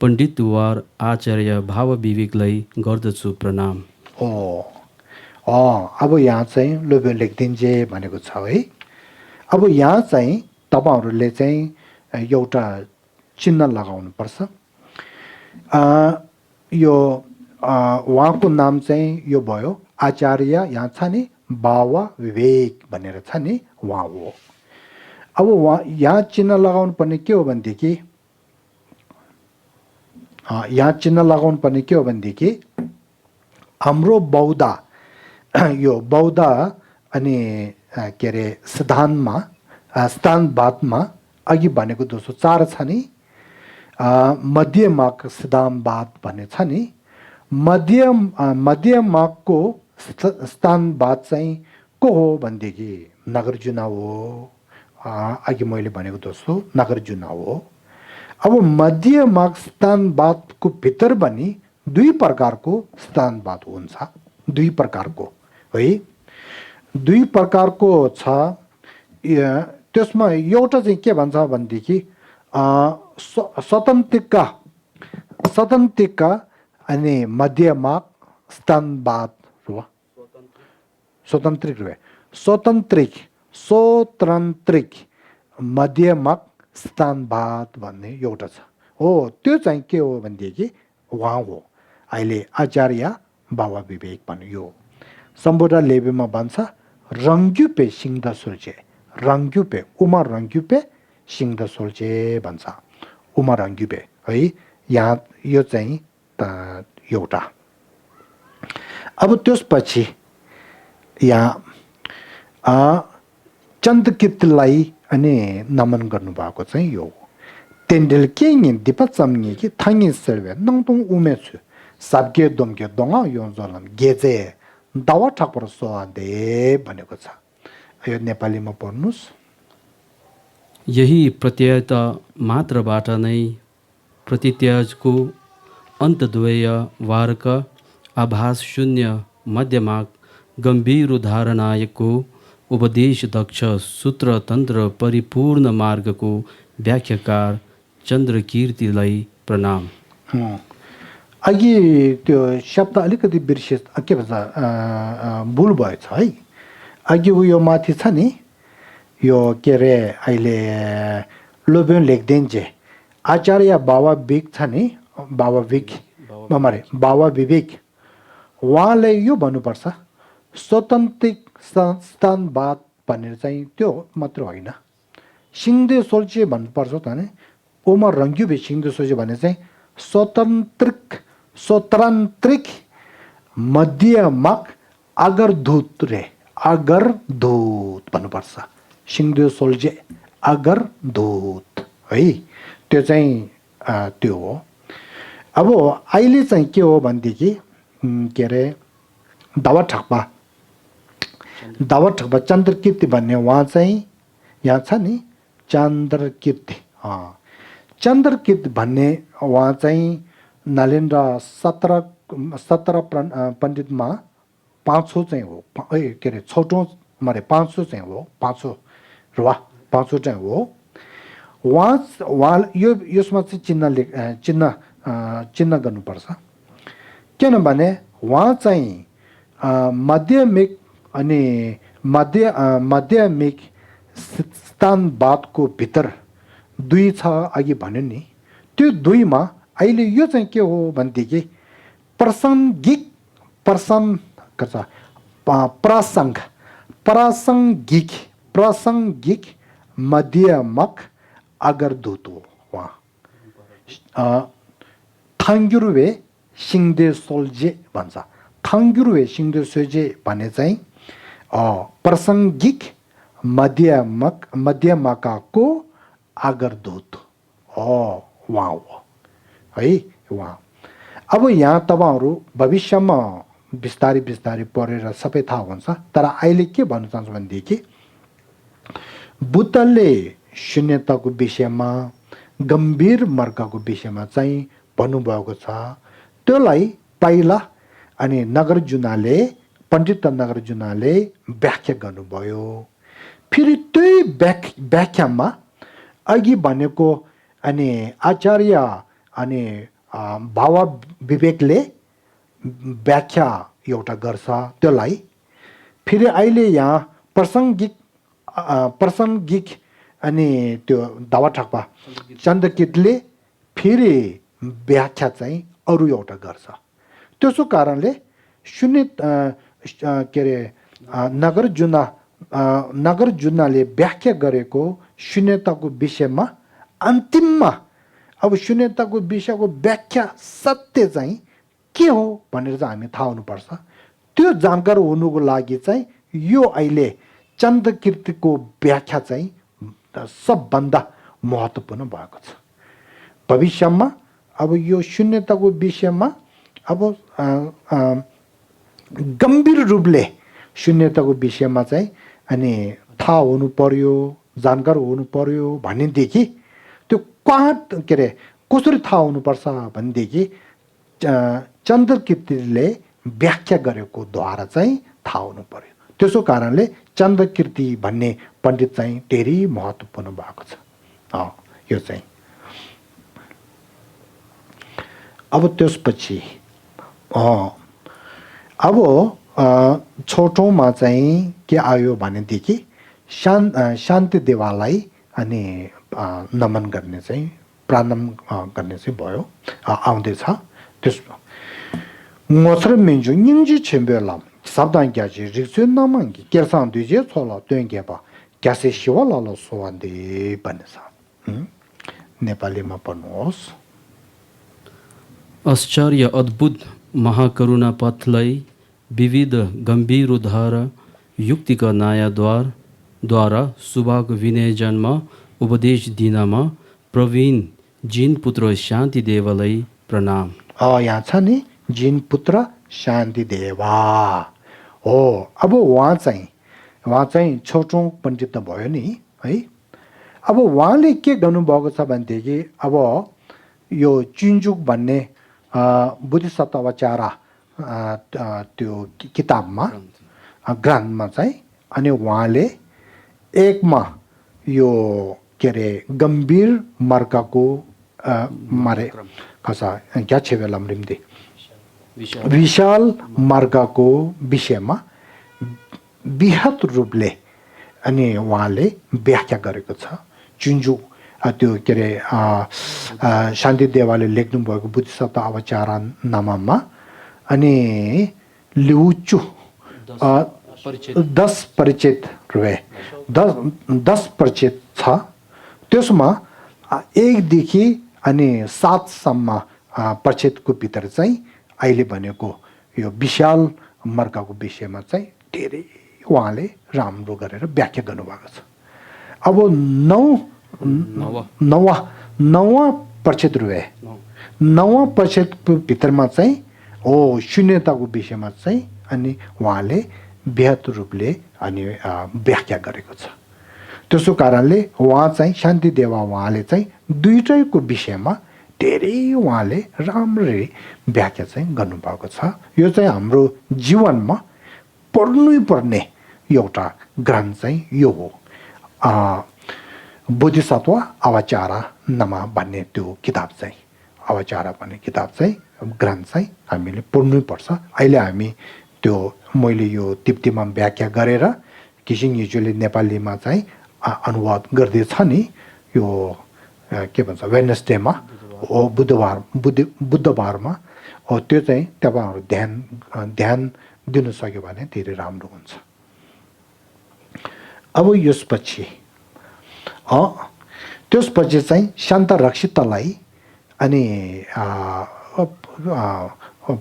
[SPEAKER 2] पण्डितवार आचार्य भाव विवेकलाई गर्दछु प्रणाम।
[SPEAKER 1] अब यहाँ चाहिँ लोभे लेखिदिन्जे भनेको छ है। अब यहाँ चाहिँ तपाईँहरूले चाहिँ एउटा चिन्ह लगाउनुपर्छ। यो उहाँको नाम चाहिँ यो भयो आचार्य यहाँ छ नि बावा विवेक भनेर छ नि उहाँ हो। अब उहाँ यहाँ चिन्ह लगाउनु पर्ने के हो भनेदेखि यहाँ चिन्ह लगाउनु पर्ने के हो भनेदेखि हाम्रो बौद्ध यो बौद्ध अनि के अरे सिद्धान्तमा सिद्धान्तवादमा अघि भनेको दोस्रो 4 छ नि मध्यमार्ग सिद्धान्तवाद भन्ने छ नि मध्यमार्गको सिद्धान्तवाद चाहिँ को हो भनेदेखि नागार्जुन हो। अघि मैले भनेको दोस्रो नागार्जुन हो। अब मध्यमार्ग सिद्धान्तवादको भित्र पनि 2 प्रकारको सिद्धान्तवाद हुन्छ। 2 प्रकारको है 2 प्रकारको छ। त्यसमा एउटा चाहिँ के भन्छ भनेदेखि स्वतन्त्रका अनि मध्यमार्ग सिद्धान्तवाद हो। स्वतन्त्रिक मध्यमार्ग सिद्धान्तवाद भन्ने एउटा छ हो। त्यो चाहिँ के हो भनेदेखि उहाँ हो अहिले आचार्य बाबा विवेक भन्ने यो सम्बोधा लेबेमा भन्छ रङ्ग्युपे सिंहद सोल्चे रङ्ग्युपे उमा रङ्ग्युपे सिंहद सोल्चे भन्छ उमा रङ्ग्युपे है। यहाँ यो चाहिँ एउटा। अब त्यसपछि यहाँ चन्द्रकितलाई अनि नमन गर्नुभएको चाहिँ यो तेन्डेल केङे दिपा चम्गे कि थाङ्गे सेर्वे नङतुङ उमेछु सबके दोमके दोङा यो जलम गेजे दावा ठाकुर सोआदे भनेको छ। यो नेपालीमा पढ्नुस्।
[SPEAKER 2] यही प्रत्ययत मात्रबाट नै प्रतित्यजको अन्तद्वय वारक आभास शून्य मध्यमार्ग गम्भीर उदाहरणायको उपदेश दक्ष सूत्र तन्त्र परिपूर्ण मार्गको व्याख्याकार चन्द्रकीर्तिलाई प्रणाम।
[SPEAKER 1] अघि त्यो शब्द अलिकति बिर्से के भन्छ भुल भएछ है। अघि उयो माथि छ नि यो के अरे अहिले लोभ्यौँ लेखिदिन्छे आचार्य बाबा विवेक छ नि बाबा विवेक उहाँले यो भन्नुपर्छ स्वतन्त्रिक सिद्धान्तवाद भनेर चाहिँ त्यो मात्र होइन सिंहदे सोल्चे भन्नुपर्छ त नि ओमा रङ्ग्युबे सिंहदे सोल्चे भने चाहिँ स्वतन्त्रिक मध्यमार्ग अगरदूत भन्नुपर्छ सिंहदे सोल्चे अगरदूत है। त्यो चाहिँ त्यो हो। अब अहिले चाहिँ के हो भनेदेखि के अरे दावा ठक्पा चन्द्रकीर्ति भन्ने उहाँ चाहिँ यहाँ छ नि चन्द्रकीर्ति भन्ने उहाँ चाहिँ नलेन्द्र 17 पण्डितमा 5औं चाहिँ हो के अरे 6औं 5औं चाहिँ हो 5औं चाहिँ हो। उहाँ यसमा चाहिँ चिन्ह गर्नुपर्छ किनभने उहाँ चाहिँ माध्यमिक अनि माध्यमिक सिद्धान्तवादको भित्र 2 छ अघि भन्यो नि त्यो 2 मा अहिले यो चाहिँ के हो भनेदेखि प्रासङ्गिक मध्यमार्ग अगरदूत हो उहाँ। थाङ्ग्युरुवे सिंहदे सोल्जे भन्छ। थाङ्ग्युरुवे सिंहदे सोल्जे भने चाहिँ प्रासङ्गिक मध्यमार्गको अगरदूत उहाँ हो है उहाँ। अब यहाँ तपाईँहरू भविष्यमा बिस्तारै पढेर सबै थाहा हुन्छ। तर अहिले के भन्न चाहन्छु भनेदेखि बुद्धले शून्यताको विषयमा गम्भीर मार्गको विषयमा चाहिँ भन्नुभएको छ। त्यसलाई पहिला अनि पण्डित नागार्जुनले व्याख्या गर्नुभयो। फेरि त्यही व्याख्यामा अघि भनेको अनि आचार्य अनि बाबा विवेकले व्याख्या एउटा गर्छ। त्यसलाई फेरि अहिले यहाँ प्रासङ्गिक अनि त्यो दावा ठक्पा चन्द्रकीर्तिले फेरि व्याख्या चाहिँ अरू एउटा गर्छ। त्यसो कारणले के अरे नागार्जुनले व्याख्या गरेको शून्यताको विषयमा अन्तिममा अब शून्यताको विषयको व्याख्या सत्य चाहिँ के हो भनेर चाहिँ हामी थाहा हुनुपर्छ। त्यो जानकार हुनुको लागि चाहिँ यो अहिले चन्द्रकीर्तिको व्याख्या चाहिँ सबभन्दा महत्त्वपूर्ण भएको छ। भविष्यमा अब यो शून्यताको विषयमा अब गम्भीर रूपले शून्यताको विषयमा चाहिँ अनि थाहा हुनु पर्यो, जानकार हुनु पर्यो भनेदेखि त्यो कहाँ के अरे कसरी थाहा हुनुपर्छ भनेदेखि चन्द्रकीर्तिले व्याख्या गरेको द्वारा चाहिँ थाहा हुनु पर्यो। त्यसो कारणले चन्द्रकीर्ति भन्ने पण्डित चाहिँ धेरै महत्त्वपूर्ण भएको छ। यो चाहिँ अब त्यसपछि अब छोटोमा चाहिँ के आयो भनेदेखि शान्ति देवालाई अनि नमन गर्ने चाहिँ प्रणाम गर्ने चाहिँ भयो आउँदैछ। त्यसमा ngosra minju nyingji chembe lam sabdan gyaji riksu namangi kersan duje chola töngyeba gyase shiwa lalo sowande banesa नेपालीमा पढ्नुहोस्।
[SPEAKER 2] आश्चर्य अद्भुत महाकरुणा पथलाई विविध गंभीर उद्धार युक्तिका नयाँ द्वारा सुभाग विनय जन्म उपदेश दिनमा प्रवीण जिन पुत्र शान्ति देवलाई प्रणाम।
[SPEAKER 1] यहाँ छ नि जिन पुत्र शान्ति देवा हो। अब उहाँ चाहिँ छोटो पण्डित त भयो नि है। अब उहाँले के गर्नुभएको छ भनेदेखि अब यो चिन्जुक भन्ने बुद्धिसत्वाचारा त्यो किताबमा ग्रन्थमा चाहिँ अनि उहाँले एकमा यो के अरे गम्भीर मार्गको मारे कसा क्या छेवेला मृम्दी विशाल मार्गको विषयमा बृहत रूपले अनि उहाँले व्याख्या गरेको छ। चुन्जुक त्यो के अरे शान्ति देवाले लेख्नु भएको बुद्धिसत्व अवचारा नाममा अनि लिउचु 10 परिचित रुपे 10 परिचित छ। त्यसमा 1 देखि अनि 7 सम्म परिचितको भित्र चाहिँ अहिले भनेको यो विशाल मार्गको विषयमा चाहिँ धेरै उहाँले राम्रो गरेर व्याख्या गर्नुभएको छ। अब 9 परिचित रुपे 9 परिचितको भित्रमा चाहिँ शून्यताको विषयमा चाहिँ अनि उहाँले बृहत रूपले अनि व्याख्या गरेको छ। त्यसो कारणले उहाँ चाहिँ शान्ति देवा उहाँले चाहिँ दुईटैको विषयमा धेरै उहाँले राम्ररी व्याख्या चाहिँ गर्नुभएको छ। यो चाहिँ हाम्रो जीवनमा पढ्नै पर्ने एउटा ग्रन्थ चाहिँ यो हो। बोधिसत्व अवचारा नमा भन्ने त्यो किताब चाहिँ अवचारा भन्ने किताब चाहिँ ग्रन्थ चाहिँ हामीले पढ्नै पर्छ। अहिले हामी त्यो मैले यो तिप्तीमा व्याख्या गरेर किसिङ युजुले नेपालीमा चाहिँ अनुवाद गर्दैछ नि यो के भन्छ वेडनेसडेमा बुधबारमा त्यो चाहिँ तपाईहरु ध्यान दिन सक्यो भने धेरै राम्रो हुन्छ। अब त्यसपछि चाहिँ शान्त रक्षितलाई अनि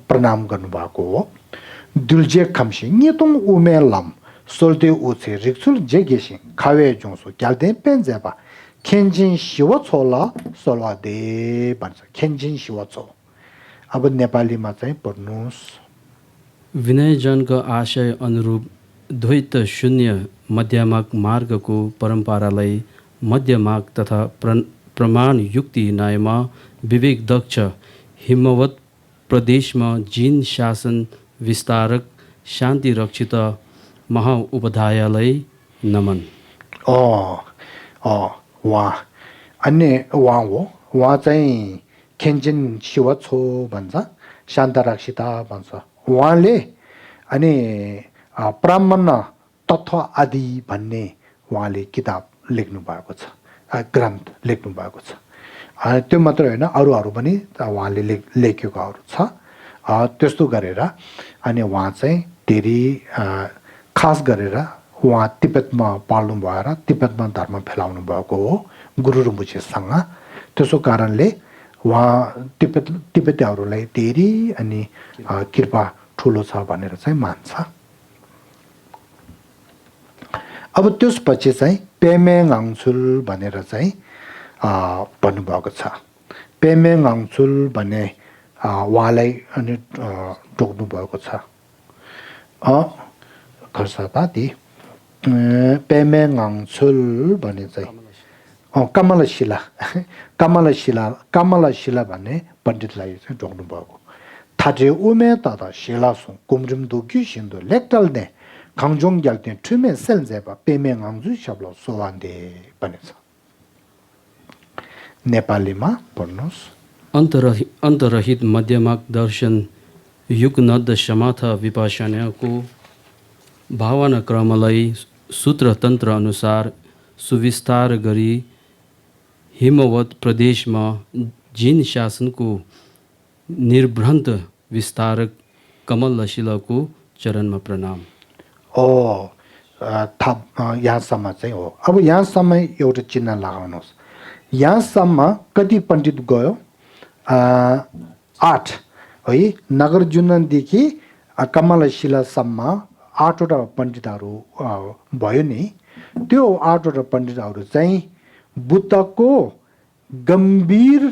[SPEAKER 1] प्रणाम गर्नुभएको हो। दुल्जे खम्सी नितुङ उमेलम सोल्ते उचे रिक्सुल जेगेसिङ खावे जोंसो क्याल्दे पेन्जेबा खेन्जिन शिव छोला सोला दे भन्छ। खेन्जिन शिव छो अब नेपालीमा चाहिँ पढ्नुहोस्।
[SPEAKER 2] विनयजनको आशय अनुरूप द्वैत शून्य मध्यमार्ग मार्गको परम्परालाई मध्यमार्ग तथा प्रमाण युक्ति न्यायमा विवेक दक्ष हिमवत प्रदेशमा जिन शासन विस्तारक शान्ति रक्षित महाउपाध्यायलाई नमन।
[SPEAKER 1] उहाँ चाहिँ खेन्जिन शिव छो भन्छ, शान्त रक्षिता भन्छ। उहाँले अनि ब्राह्मण तत्व आदि भन्ने उहाँले किताब लेख्नु भएको छ, ग्रन्थ लेख्नु भएको छ। त्यो मात्र होइन अरूहरू पनि उहाँले लेखेकोहरू छ। त्यस्तो गरेर अनि उहाँ चाहिँ धेरै खास गरेर उहाँ तिब्बतमा पाल्नु भएर तिब्बतमा धर्म फैलाउनु भएको हो गुरु रिम्पोछेसँग। त्यसो कारणले उहाँ तिब्बतीहरूलाई धेरै अनि कृपा ठुलो छ भनेर चाहिँ मान्छ। अब त्यसपछि चाहिँ पेमेङ आङचुल भनेर चाहिँ भन्नुभएको छ। पेमेङ आङचुल भन्ने उहाँलाई अनि टोक्नु भएको छ। खर्सापाती पेमेङ आङचुल भन्ने चाहिँ कमलशिला कमलशिला भन्ने पण्डितलाई चाहिँ टोक्नु भएको। थाजे उमे ताता शिलासु कुमजुम दुकी सिन्धु लेक्टल्ने खाङजोङ ग्याल्ने ठुमे सेल्जेबा पेमेङ आङचु शब्द सोवान्दे भनेछ। नेपालीमा पढ्नुहोस्।
[SPEAKER 2] अन्तरहित मध्यमार्ग दर्शन युगनद्ध समाथ विपासनाको भावना क्रमलाई सूत्रतन्त्र अनुसार सुविस्तार गरी हिमवत प्रदेशमा जिन शासनको निर्भ्रन्त विस्तारक कमलशिलाको चरणमा प्रणाम।
[SPEAKER 1] यहाँसम्म चाहिँ हो। अब यहाँसम्म एउटा चिन्ह लगाउनुहोस्। यहाँसम्म कति पण्डित गयो? 8 है। नागार्जुनदेखि कमलशिलासम्म 8वटा पण्डितहरू भयो नि। त्यो 8वटा पण्डितहरू चाहिँ बुद्धको गम्भीर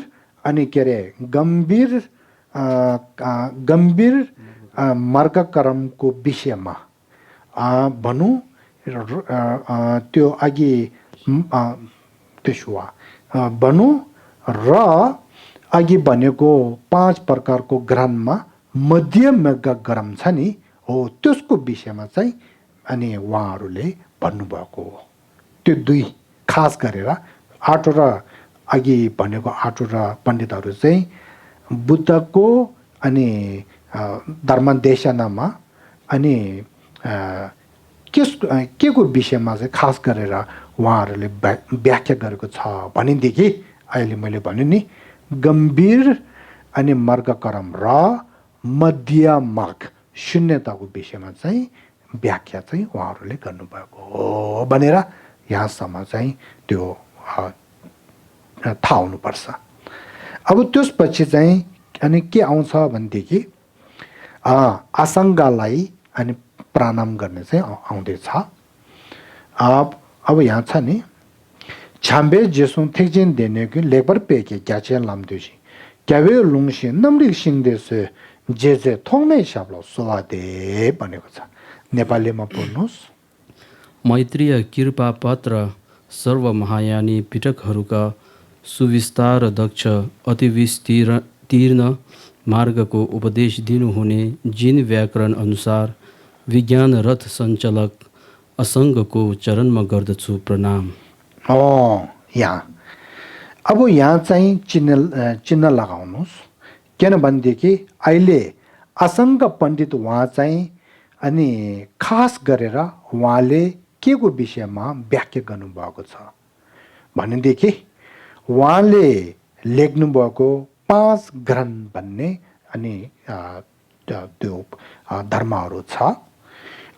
[SPEAKER 1] अनि के अरे गम्भीर मार्गक्रमको विषयमा भनौँ त्यो अघि त्यसो भनौँ र अघि भनेको 5 प्रकारको ग्रहणमा मध्यमका ग्रहण छ नि हो त्यसको विषयमा चाहिँ अनि उहाँहरूले भन्नुभएको हो। त्यो 2 खास गरेर 8वटा अघि भनेको 8वटा पण्डितहरू चाहिँ बुद्धको अनि धर्मदेशनामा अनि के को विषयमा चाहिँ खास गरेर उहाँहरूले व्याख्या गरेको छ भनेदेखि अहिले मैले भने नि गम्भीर अनि मार्गक्रम र मध्य मार्ग शून्यताको विषयमा चाहिँ व्याख्या चाहिँ उहाँहरूले गर्नुभएको हो भनेर यहाँसम्म चाहिँ त्यो थाहा हुनुपर्छ। अब त्यसपछि चाहिँ अनि के आउँछ भनेदेखि आसङ्गालाई अनि प्रणाम गर्ने चाहिँ आउँदैछ। अब यहाँ छ नि छाम्बे जेसुङ थेक्जिन देनेको लेबर पेके ग्याचे लाम्दुसी क्यावे लुङसी नम्रिक सिंहदेश जे थोङ्नै हिसाबले सोवादे भनेको छ। नेपालीमा पढ्नुहोस्।
[SPEAKER 2] मैत्रीय कृपा पत्र सर्व महायानी पिटकहरूका सुविस्तार दक्ष अति विस्तीर्ण मार्गको उपदेश दिनुहुने जिन व्याकरण अनुसार विज्ञान रथ सञ्चालक असङ्गको चरणमा गर्दछु प्रणाम।
[SPEAKER 1] यहाँ अब यहाँ चाहिँ चिन्ह लगाउनुहोस्। किनभनेदेखि अहिले असङ्ग पण्डित उहाँ चाहिँ अनि खास गरेर उहाँले के को विषयमा व्याख्या गर्नुभएको छ भनेदेखि उहाँले लेख्नुभएको 5 ग्रहण भन्ने अनि त्यो धर्महरू छ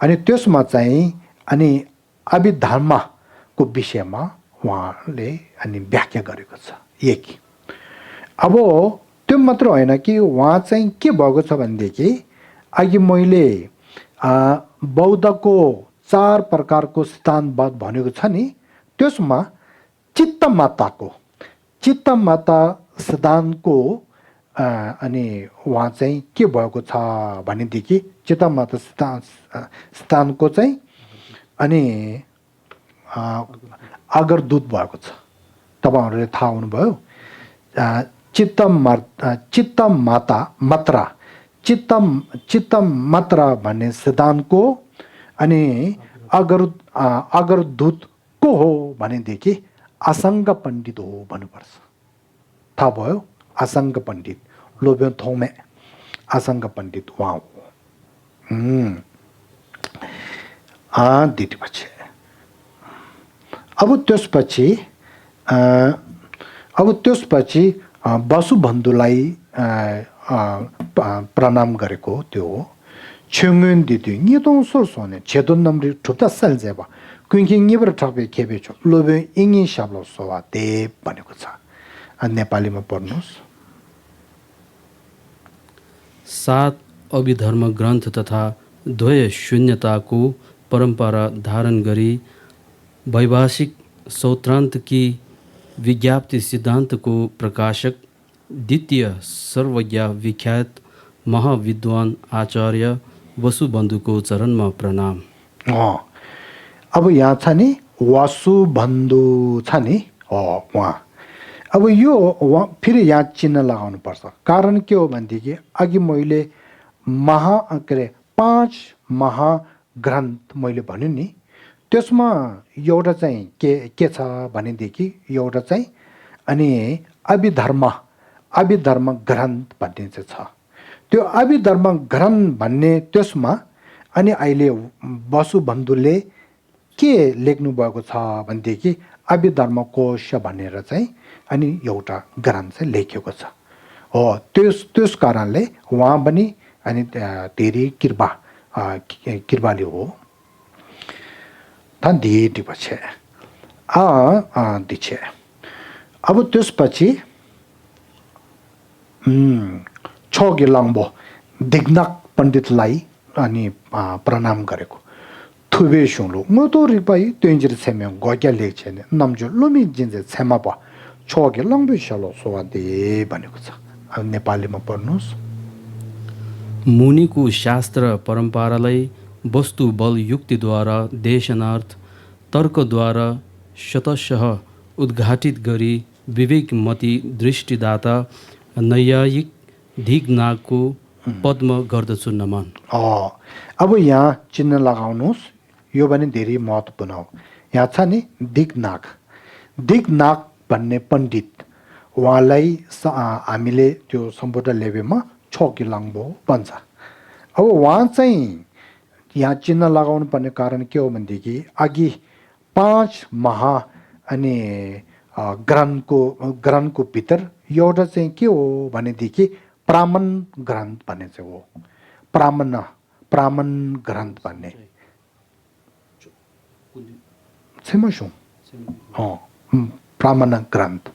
[SPEAKER 1] अनि त्यसमा चाहिँ अनि अभिधर्मको विषयमा उहाँले अनि व्याख्या गरेको छ एक। अब त्यो मात्र होइन कि उहाँ चाहिँ के भएको छ भनेदेखि अघि मैले बौद्धको 4 प्रकारको स्थानवाद भनेको छ नि त्यसमा चित्तमाता सिद्धान्तको अनि उहाँ चाहिँ के भएको छ भनेदेखि चित्तमाता सिद्धान्तको चाहिँ अनि अगरदूत भएको छ। तपाईहरुले थाहा हुनुभयो चित्तमात्रा भन्ने सिद्धान्तको अनि अगरदूत को हो भनेदेखि असङ्ग पण्डित हो भन्नुपर्छ। थाहा भयो? असङ्ग पण्डित लोभ्यो थोमे असङ्ग पण्डित उहाँ हो। दिटीपछि अब त्यसपछि वसुबन्धुलाई प्रणाम गरेको त्यो हो। 청은 디디 니동 소소네 제돈 넘리 좋다 살제바 그게 니버 탑에 개베죠 로베 잉이 샤블로소와 데 바네고사 नेपालीमा पढ्नुस्
[SPEAKER 2] सात अभिधर्म ग्रन्थ तथा द्वय शून्यताको परंपरा धारण गरी वैभाषिक सौत्रांत की विज्ञप्ति सिद्धांत को प्रकाशक द्वितीय सर्वज्ञ विख्यात महाविद्वान आचार्य वसुबन्धु को चरण में प्रणाम।
[SPEAKER 1] अब यहाँ छ नि वसुबन्धु छ नि उहाँ अब यो फेरि यहाँ चिन्ह लगाउनु पर्छ कारण के हो भनेदेखि अघि मैले पाँच महाग्रन्थ मैले भन्यो नि त्यसमा एउटा चाहिँ के छ भनेदेखि एउटा चाहिँ अनि अभिधर्म ग्रन्थ भन्ने चाहिँ छ त्यो अभिधर्म ग्रन्थ भन्ने त्यसमा अनि अहिले वसुबन्धुले के लेख्नु भएको छ भनेदेखि अभिधर्म कोश भनेर चाहिँ अनि एउटा ग्रन्थ चाहिँ लेखेको छ हो त्यस कारणले उहाँ पनि अनि धेरै कृपाले हो त दिएपछि दिछे अब त्यसपछि छोगे लाङ्बो दिग्नाक पण्डितलाई अनि प्रणाम गरेको थुबे सुङलो म तो रिपाई तेन्जिर छेमे गग्या लेख्छेन नमजो लुमी जिन्जे छेमा प छोगे लाङ्बो शलो सोवादे भनेको छ अब नेपालीमा पढ्नुस्
[SPEAKER 2] मुनिको शास्त्र परम्परालाई वस्तु बल युक्तिद्वारा देशनार्थ तर्कद्वारा शतशः उद्घाटित गरी विवेकमती दृष्टिदाता नैयायिक धिग्नागको पद्म गर्दछु नमन।
[SPEAKER 1] अब यहाँ चिन्ह लगाउनुहोस् यो पनि धेरै महत्त्वपूर्ण हो यहाँ छ नि दिग्नाग भन्ने पण्डित उहाँलाई हामीले त्यो सम्पूर्ण लेभेलमा छोकी लाङ्बो भन्छ अब उहाँ चाहिँ यहाँ चिन्ह लगाउनु पर्ने कारण के हो भनेदेखि अघि पाँच अनि ग्रन्थको भित्र एउटा चाहिँ के हो भनेदेखि प्रामण ग्रन्थ भन्ने चाहिँ हो प्रामण ग्रन्थ भन्ने प्रामण ग्रन्थ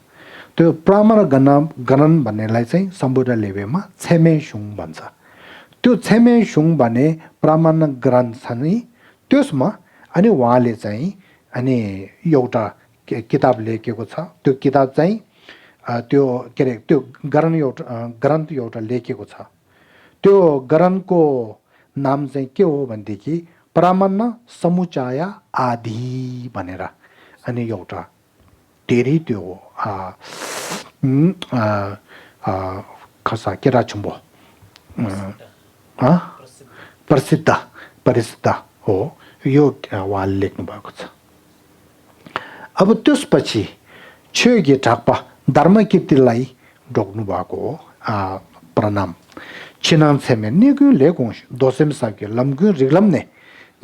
[SPEAKER 1] त्यो प्रामण ग्रन्थ भन्नेलाई चाहिँ सम्पूर्ण लेभेलमा छेमेसुङ भन्छ त्यो छेमेसुङ भन्ने प्रामण ग्रन्थ छ नि त्यसमा अनि उहाँले चाहिँ अनि एउटा किताब लेखेको छ त्यो किताब चाहिँ त्यो के अरे त्यो ग्रन्थ एउटा लेखेको छ त्यो ग्रन्थको नाम चाहिँ के हो भनेदेखि प्रामण समुच्चय आदि भनेर अनि एउटा धेरै त्यो खसा केरा छुम्बो प्रसिद्ध हो यो उहाँले लेख्नु भएको छ अब त्यसपछि छेगे ठाप्पा धर्मकीर्तिलाई ढोक्नु भएको हो प्रणाम छिनाम छेमे निगु लेगोंश दोसेम साके लमगु रिग्लमने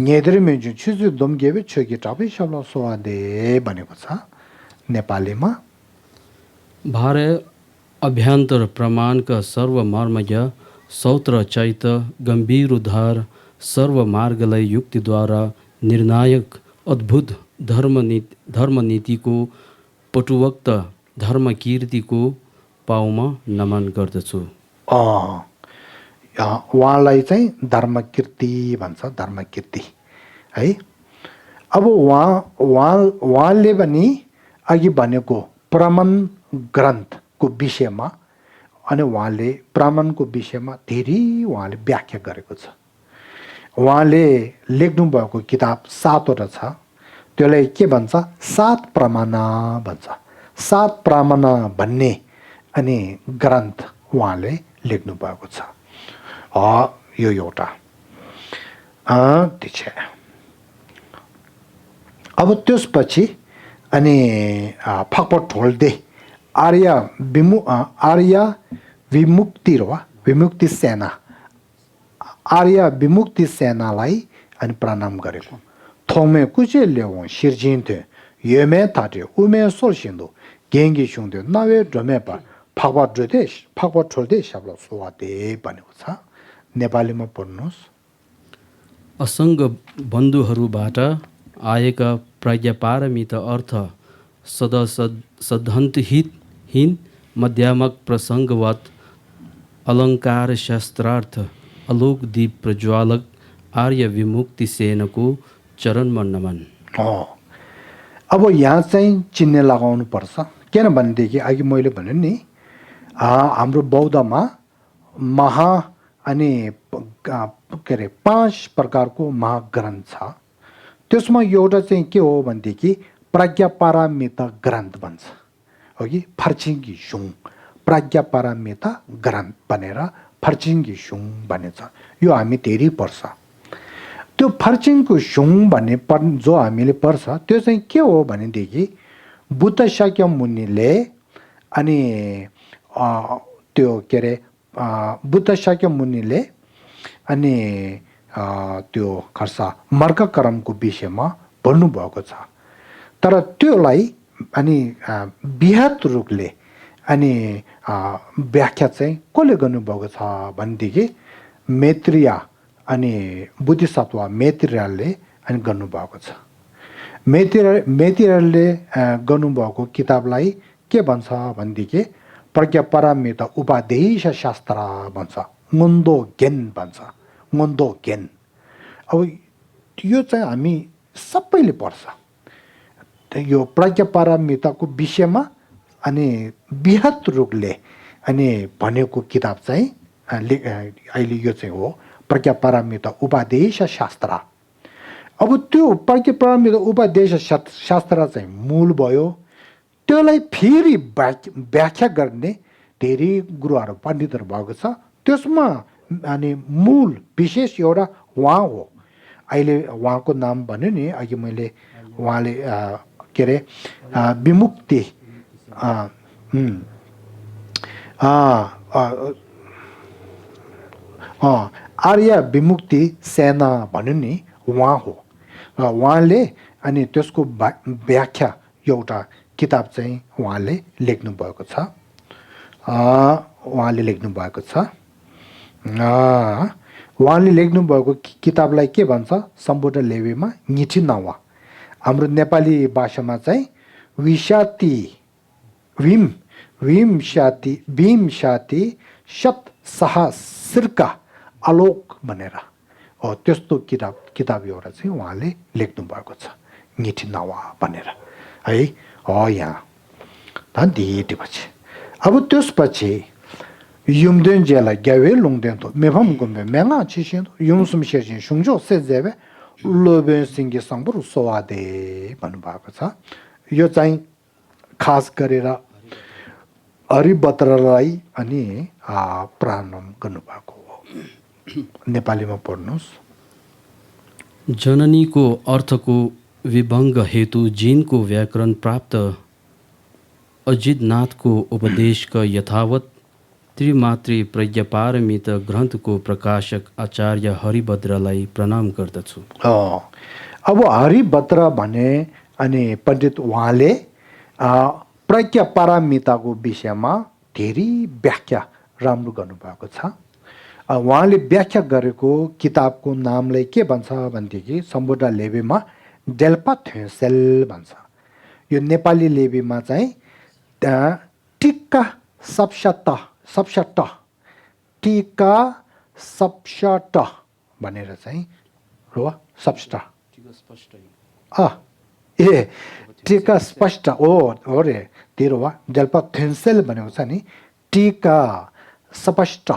[SPEAKER 1] नेदरे मेजु छुजु दमगेबे छेगे ठापे शब्द सोआदे भनेको छ नेपालीमा
[SPEAKER 2] भारे अभ्यन्तर प्रमाणका सर्व मर्मज्ञ सौत्र चैत गंभीर उद्धार सर्व मार्गलाई युक्तिद्वारा निर्णायक अद्भुत धर्मनीतिको पटुवक्त धर्मकीर्तिको पाउमा नमन गर्दछु।
[SPEAKER 1] उहाँलाई चाहिँ धर्मकीर्ति भन्छ धर्मकीर्ति है अब उहाँले पनि अघि भनेको प्रमाण ग्रन्थको विषयमा अनि उहाँले प्रमाणको विषयमा धेरै उहाँले व्याख्या गरेको छ उहाँले लेख्नु भएको किताब 7वटा छ त्यसलाई के भन्छ 7 प्रमाण भन्छ 7 प्रमाण भन्ने अनि ग्रन्थ उहाँले लेख्नु भएको छ यो एउटा छ अब त्यसपछि अनि फाक्पट ठोल्दे आर्य विमुक्ति सेना आर्य विमुक्ति सेनालाई अनि प्रणाम गरेको थोमे कुचे ल्याउ शिरजिन्थे येमे ताटे उमे सोलसिन्दो गेङ्गी सुन्दो नवे ड्रमेपा फाक्पट ठोल्दे शब्द सुवादे भनेको छ नेपालीमा पढ्नुहोस्
[SPEAKER 2] असङ्ग बन्धुहरूबाट आएका प्राज्ञपारमित अर्थ सदसद्धन्तहीन मध्यामक प्रसङ्गवत अलङ्कार शास्त्रार्थ अलोक दीप प्रज्वालक आर्य विमुक्ति सेनको चरणमा नमन।
[SPEAKER 1] अब यहाँ चाहिँ चिन्ह लगाउनु पर्छ, किनभनेदेखि अघि मैले भने नि हाम्रो बौद्धमा महा अनि के अरे 5 प्रकारको महाग्रन्थ छ। त्यसमा एउटा चाहिँ के हो भनेदेखि प्रज्ञापारमिता ग्रन्थ भन्छ, हो कि फर्चिङ्गी सुङ प्रज्ञापारमिता ग्रन्थ भनेर फर्चिङ्गी सुङ भनिन्छ। यो हामी धेरै पर्छ। त्यो फर्चिङको सुङ भन्ने जो हामीले पर्छ त्यो चाहिँ के हो भनेदेखि बुद्ध शाक्य मुनिले अनि त्यो के अरे बुद्ध शाक्य मुनिले अनि त्यो खर्सा मार्गक्रमको विषयमा भन्नुभएको छ। तर त्योलाई अनि बृहत रूपले अनि व्याख्या चाहिँ कसले गर्नुभएको छ भनेदेखि मैत्रेय अनि बोधिसत्व मैत्रेयले अनि गर्नुभएको छ। मैत्रेयले गर्नुभएको किताबलाई के भन्छ भनेदेखि प्रज्ञापारमिता उपदेश शास्त्र भन्छ, ngondo gen भन्छ, ngondo gen। अब यो चाहिँ हामी सबैले पढ्छ। यो प्रज्ञापारमिताको विषयमा अनि बृहत रूपले अनि भनेको किताब चाहिँ अहिले यो चाहिँ हो प्रज्ञापारमिता उपदेश शास्त्र। अब त्यो प्रज्ञापारमिता उपदेश शास्त्र चाहिँ मूल भयो। त्यसलाई फेरि व्याख्या गर्ने धेरै गुरुहरू पण्डितहरू भएको छ। त्यसमा अनि मूल विशेष एउटा उहाँ हो। अहिले उहाँको नाम भन्यो नि अघि मैले, उहाँले के अरे विमुक्ति आर्य विमुक्ति सेना भन्यो नि उहाँ हो। उहाँले अनि त्यसको व्याख्या एउटा किताब चाहिँ उहाँले लेख्नु भएको छ। उहाँले लेख्नु भएको किताबलाई के भन्छ सम्पूर्ण लेबीमा ङिठी नावा, हाम्रो नेपाली भाषामा चाहिँ भीमशाती शत सहस्रका आलोक भनेर हो त्यस्तो किताब एउटा चाहिँ उहाँले लेख्नु भएको छ, ङिठी नावा भनेर है। यहाँ धेरै अब त्यसपछि युमदेन जेला ग्यावे लुङदेन तो मेफम गुम्बे मेङा छिसिन युमसुम शेजिन सुङजो सेजेबे लोबे सिंगे संबरु सोवादे भन्नुभएको छ। यो चाहिँ खास गरेर हरिभद्रलाई अनि प्रारम्भ गर्नुभएको हो। नेपालीमा पढ्नुहोस्।
[SPEAKER 2] जननीको अर्थको विभङ्ग हेतु जिनको व्याकरण प्राप्त अजितनाथको उपदेशका यथावत त्रिमात्री प्रज्ञापारमित ग्रन्थको प्रकाशक आचार्य हरिभद्रलाई प्रणाम गर्दछु।
[SPEAKER 1] अब हरिभद्र भने अनि पण्डित उहाँले प्रज्ञापारमिताको विषयमा धेरै व्याख्या राम्रो गर्नुभएको छ। उहाँले व्याख्या गरेको किताबको नामलाई के भन्छ भनेदेखि सम्बुद्ध लेबीमा डेल्पा थेसेल भन्छ। यो नेपाली लेबीमा चाहिँ टिक्का सप्सट भनेर चाहिँ हो सप्ष्ट टिका स्पष्ट हो रे तेरो वा डेल्पा थेन्सेल भनेको छ नि टिका स्पष्ट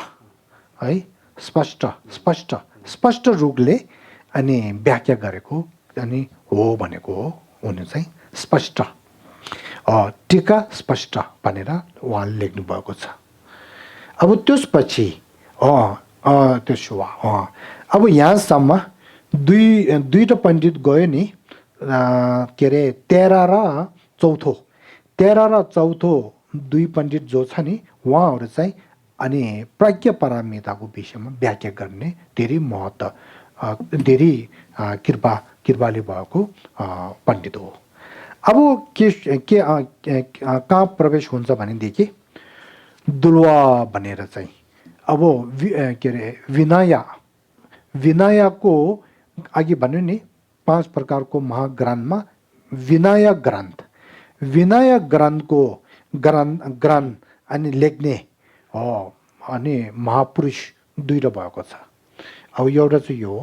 [SPEAKER 1] है, स्पष्ट रूपले अनि व्याख्या गरेको अनि हो भनेको हो हुनु चाहिँ स्पष्ट टिका स्पष्ट भनेर उहाँले लेख्नु भएको छ। अब त्यसपछि त्यसो अब यहाँसम्म दुईटा पण्डित गयो नि के अरे तेह्र र चौथो दुई पण्डित जो छ नि उहाँहरू चाहिँ अनि प्रज्ञापारमिताको विषयमा व्याख्या गर्ने धेरै महत्त्व धेरै कृपाले भएको पण्डित हो। अब के कहाँ प्रवेश हुन्छ भनेदेखि दुलवा भनेर चाहिँ अब के अरे विनयको अघि भन्यो नि 5 प्रकारको महाग्रन्थमा विनय ग्रन्थको ग्रन्थ अनि लेख्ने अनि महापुरुष दुईटा भएको छ। अब एउटा चाहिँ यो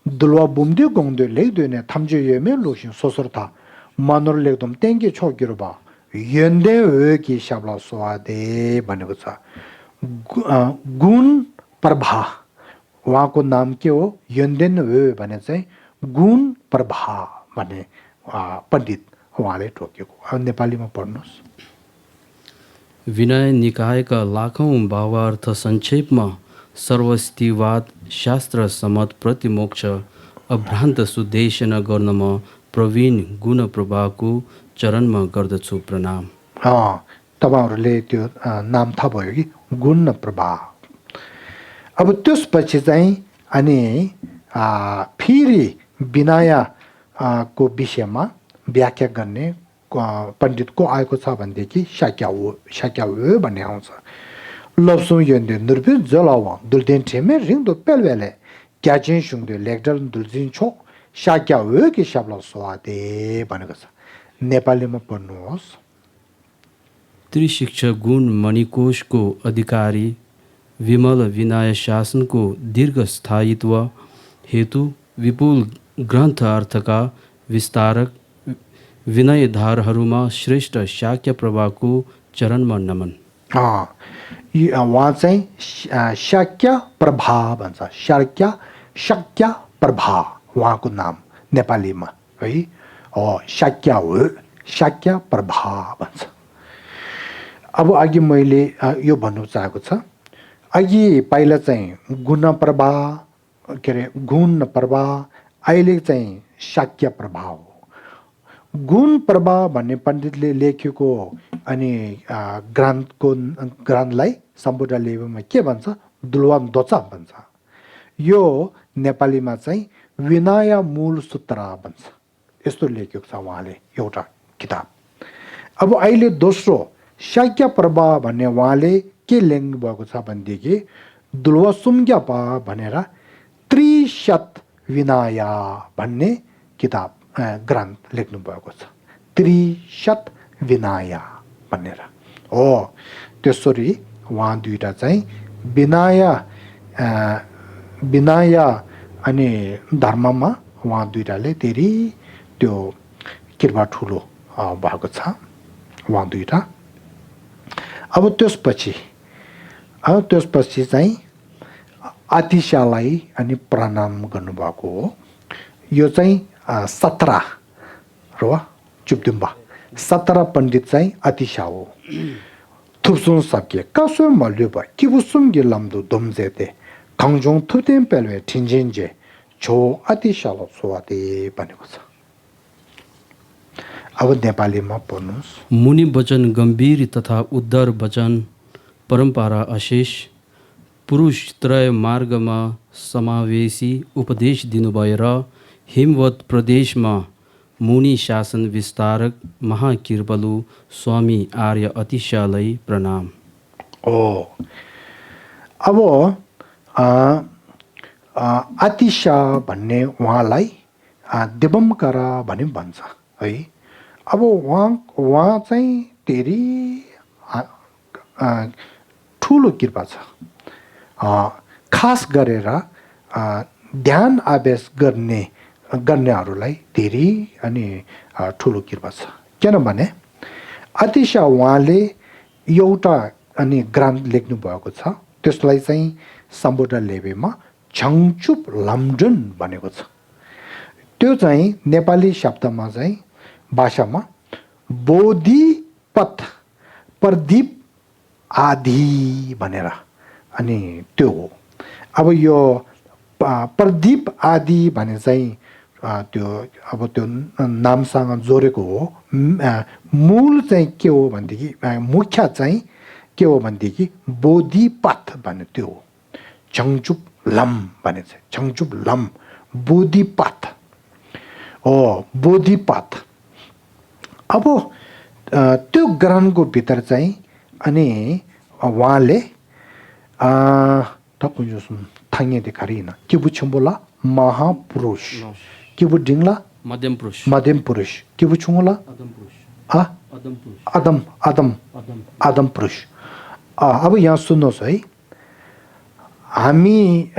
[SPEAKER 1] दुलवा बुम्दियो गङ्दियो लेख्दियो ने 탐지 예매 로신 소설타 만으로 लेख्दम 땡기 छोकिरो बा यन्दे वेकी शब्द स्वादे भनेको छ। गुण प्रभा उहाँको नाम के हो यन्देन वे भने चाहिँ गुण प्रभा भने पण्डित उहाँले टोकेको। अब नेपालीमा पढ्नुहोस्।
[SPEAKER 2] विनय निकायका लाखौं भावार्थ संक्षेपमा सर्वस्तिवाद शास्त्र सम्मत प्रतिमोक्ष अभ्रान्त सुदेशन गर्नमा प्रवीण गुण प्रभाको चरणमा गर्दछु प्रणाम।
[SPEAKER 1] तपाईहरुले त्यो नाम थाहा भयो कि गुण प्रभा। अब त्यसपछि चाहिँ अनि फेरि विनय को विषयमा व्याख्या गर्ने पण्डितको आएको छ भनेदेखि शाक्याउ भन्ने आउँछ। लप्सुङ यन्दे निर्भिर जलावा दुल्देन ठेमे रिङदो पेलवेले क्याचिङ सुङदो लेक्डर दुल्जिन छो शाक्याउ कि शब्द स्वादे भनेको छ। नेपालीमा पढ्नुहोस्।
[SPEAKER 2] त्रिशिक्षा गुण मणिकोशको अधिकारी विमल विनय शासनको दीर्घस्थायित्व हेतु विपुल ग्रन्थ अर्थका विस्तारक विनयधारहरूमा श्रेष्ठ शाक्य प्रभाको चरणमा नमन। उहाँ
[SPEAKER 1] चाहिँ शाक्य प्रभा भन्छ। शाक्य प्रभा उहाँको नाम नेपालीमा है शाक्य प्रभा भन्छ। अब अघि मैले यो भन्नु चाहेको छ, अघि पहिला चाहिँ गुण प्रभा के अरे गुण प्रभा, अहिले चाहिँ शाक्य प्रभा हो। गुण प्रभा भन्ने पण्डितले लेखेको अनि ग्रन्थलाई सम्पूर्ण लेबमा के भन्छ दुलवाम दोचा भन्छ। यो नेपालीमा चाहिँ विनय मूल सूत्र भन्छ। यस्तो लेखेको छ उहाँले एउटा किताब। अब अहिले दोस्रो शाक्य प्रभा भन्ने उहाँले के लेख्नु भएको छ भनेदेखि दुलवा सुम्ग्यापा भनेर त्रिशत विनय भन्ने किताब ग्रन्थ लेख्नु भएको छ। त्रिशत विनय भनेर हो। त्यसरी उहाँ दुईटा चाहिँ विनय अनि धर्ममा उहाँ दुईटाले धेरै त्यो कृपा ठुलो भएको छ उहाँ दुईटा। अब त्यसपछि चाहिँ आतिशालाई अनि प्रणाम गर्नुभएको हो। यो चाहिँ 17 र चुप्दुम्बा 17 पण्डित चाहिँ आतिशा हो। थुप्सुङ सके कसो मल्यो भ किबुसुम गिलम्दु दुम्जेते खङजोङ थुतेम पेलवे ठिन्जिन्जे छो आतिशाला सोवाते भनेको छ। अब नेपालीमा पढ्नुहोस्।
[SPEAKER 2] मुनि वचन गम्भीर तथा उद्धर वचन परम्परा अशेष पुरुष त्रय मार्गमा समावेशी उपदेश दिनुभयो र हिमवत प्रदेशमा मुनि शासन विस्तारक महाकिरबलु स्वामी आर्य अतिशालाई प्रणाम।
[SPEAKER 1] अब आतिशा भन्ने उहाँलाई देवमकरा भनी भन्छ है। अब उहाँ चाहिँ धेरै ठुलो कृपा छ। खास गरेर ध्यान आवेश गर्नेहरूलाई धेरै अनि ठुलो कृपा छ। किनभने आतिशा उहाँले एउटा अनि ग्रन्थ लेख्नु भएको छ। त्यसलाई चाहिँ सम्पूर्ण लेबेमा छङचुप लम्डन भनेको छ। त्यो चाहिँ नेपाली शब्दमा चाहिँ भाषामा बोधिपथ प्रदीप आदि भनेर अनि त्यो हो। अब यो प्रदीप आदि भने चाहिँ त्यो अब त्यो नामसँग जोडेको हो। मूल चाहिँ के हो भनेदेखि मुख्य चाहिँ के हो भनेदेखि बोधिपथ भन्ने त्यो हो। छङचुप लम भने चाहिँ छङचुप लम बोधिपथ हो। बोधिपथ अब त्यो ग्रहणको भित्र चाहिँ अनि उहाँले थाङ्गे देखारिन के बुझ्छौँ बोला महापुरुष किबु डिंगला
[SPEAKER 2] मध्यम पुरुष
[SPEAKER 1] मध्यम पुरुष किबु छुंगला
[SPEAKER 2] अदम पुरुष
[SPEAKER 1] आ
[SPEAKER 2] अदम पुरुष
[SPEAKER 1] आदम आदम
[SPEAKER 2] अदम
[SPEAKER 1] आदम पुरुष अब यहाँ सुन्नुहोस् है हामी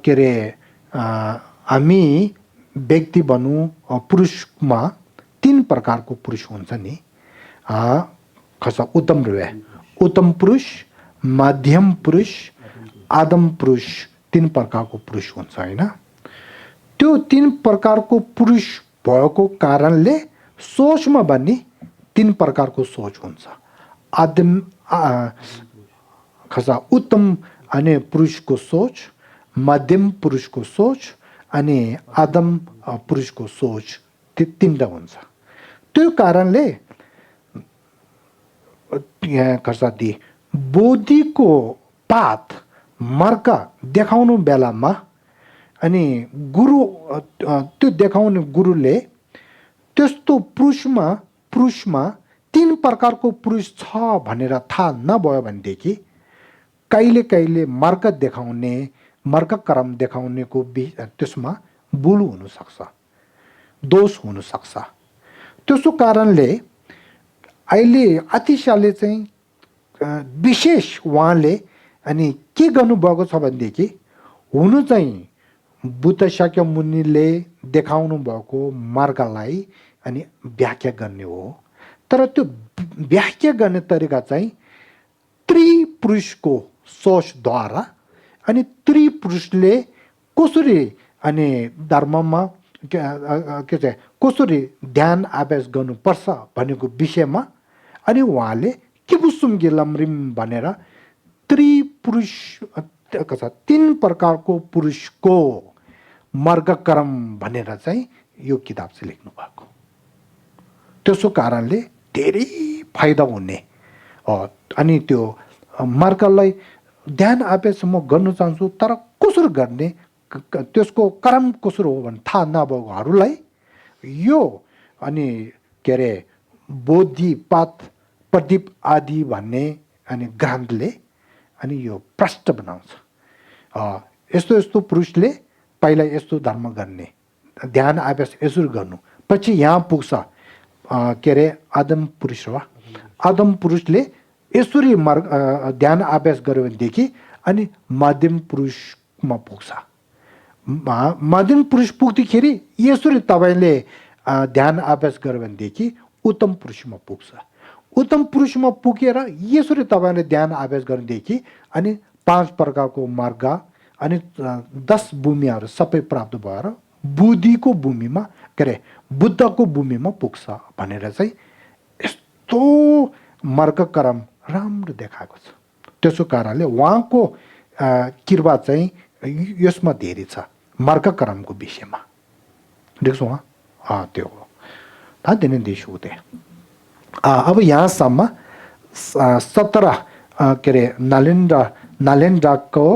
[SPEAKER 1] के अरे हामी व्यक्ति भनौँ पुरुषमा 3 प्रकारको पुरुष हुन्छ नि खसा उत्तम पुरुष मध्यम पुरुष आदम पुरुष 3 प्रकारको पुरुष हुन्छ हैन त्यो 3 प्रकारको पुरुष भएको कारणले सोचमा पनि 3 प्रकारको सोच हुन्छ आदम खसा उत्तम अनि पुरुषको सोच मध्यम पुरुषको सोच अनि आदम पुरुषको सोच त्यो 3टा हुन्छ त्यो कारणले खसा दि बोधिको पात मर्का देखाउनु बेलामा अनि गुरु त्यो देखाउने गुरुले त्यस्तो पुरुषमा 3 प्रकारको पुरुष छ भनेर थाहा नभयो भनेदेखि कहिले मर्का देखाउने मर्का कर्म देखाउनेको त्यसमा भुल हुन सक्छ दोष हुन सक्छ त्यसो कारणले अहिले आतिशाले चाहिँ विशेष उहाँले अनि के गर्नुभएको छ भनेदेखि हुनु चाहिँ बुद्ध शाक्य मुनिले देखाउनु भएको मार्गलाई अनि व्याख्या गर्ने हो तर त्यो व्याख्या गर्ने तरिका चाहिँ त्रिपुरुषको सोचद्वारा अनि त्रिपुरुषले कसरी अनि धर्ममा के चाहिँ कसरी ध्यान अभ्यास गर्नुपर्छ भनेको विषयमा अनि उहाँले किबुसुम गिलमरिम भनेर त्रिपुरुष 3 प्रकारको पुरुषको मार्गक्रम भनेर चाहिँ यो किताब चाहिँ लेख्नु भएको त्यसो कारणले धेरै फाइदा हुने अनि त्यो मार्गलाई ध्यान अभ्यास म गर्न चाहन्छु तर कसरी गर्ने त्यसको कर्म कसरी हो भने थाहा नभएकोहरूलाई यो अनि के अरे बोधिपात प्रदीप आदि भन्ने अनि ग्रन्थले अनि यो प्रष्ट बनाउँछ यस्तो पुरुषले पहिला यस्तो धर्म गर्ने ध्यान अभ्यास यसरी गर्नु पछि यहाँ पुग्छ के अरे आदम पुरुष वा आदम पुरुषले यसरी ध्यान अभ्यास गर्यो भनेदेखि अनि मध्यम पुरुषमा पुग्छ मध्यम पुरुष पुग्दाखेरि यसरी तपाईँले ध्यान अभ्यास गर्यो भनेदेखि उत्तम पुरुषमा पुग्छ उत्तम पुरुषमा पुगेर यसरी तपाईँले ध्यान अभ्यास गर्नेदेखि अनि 5 प्रकारको मार्ग अनि 10 भूमिहरू सबै प्राप्त भएर बुद्धिको भूमिमा के अरे बुद्धको भूमिमा पुग्छ भनेर चाहिँ यस्तो मार्गक्रम राम्रो देखाएको छ त्यसो कारणले उहाँको कृपा चाहिँ यसमा धेरै छ मार्गक्रमको विषयमा देख्छौ त्यो हो था दिन देश होते अब यहाँसम्म 17 के अरे नालेन्डाको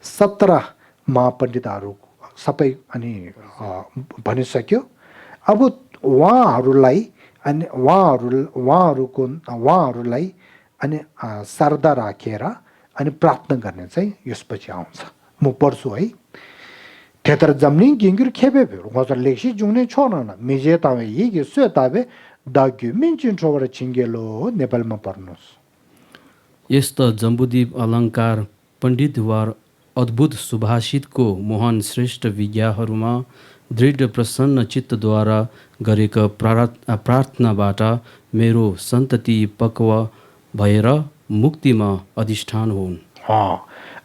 [SPEAKER 1] 17 महापण्डितहरू सबै अनि भनिसक्यो अब उहाँहरूलाई अनि उहाँहरूलाई अनि श्रद्धा राखेर अनि प्रार्थना गर्ने चाहिँ यसपछि आउँछ म पढ्छु है Tetar zamling gingir kebebe, wazar lekshi jungne chonana, meje tawe yigi sue tawe, dagyu minchin chowara chingelo नेपालमा पर्नुस्
[SPEAKER 2] यस्ता जम्बुदीप अलङ्कार पण्डितद्वार अद्भुत सुभाषितको मोहन श्रेष्ठ विज्ञाहरूमा दृढ प्रसन्न चित्तद्वारा गरेका प्रार्थनाबाट मेरो सन्तति पक्व भएर मुक्तिमा अधिष्ठान हुन्।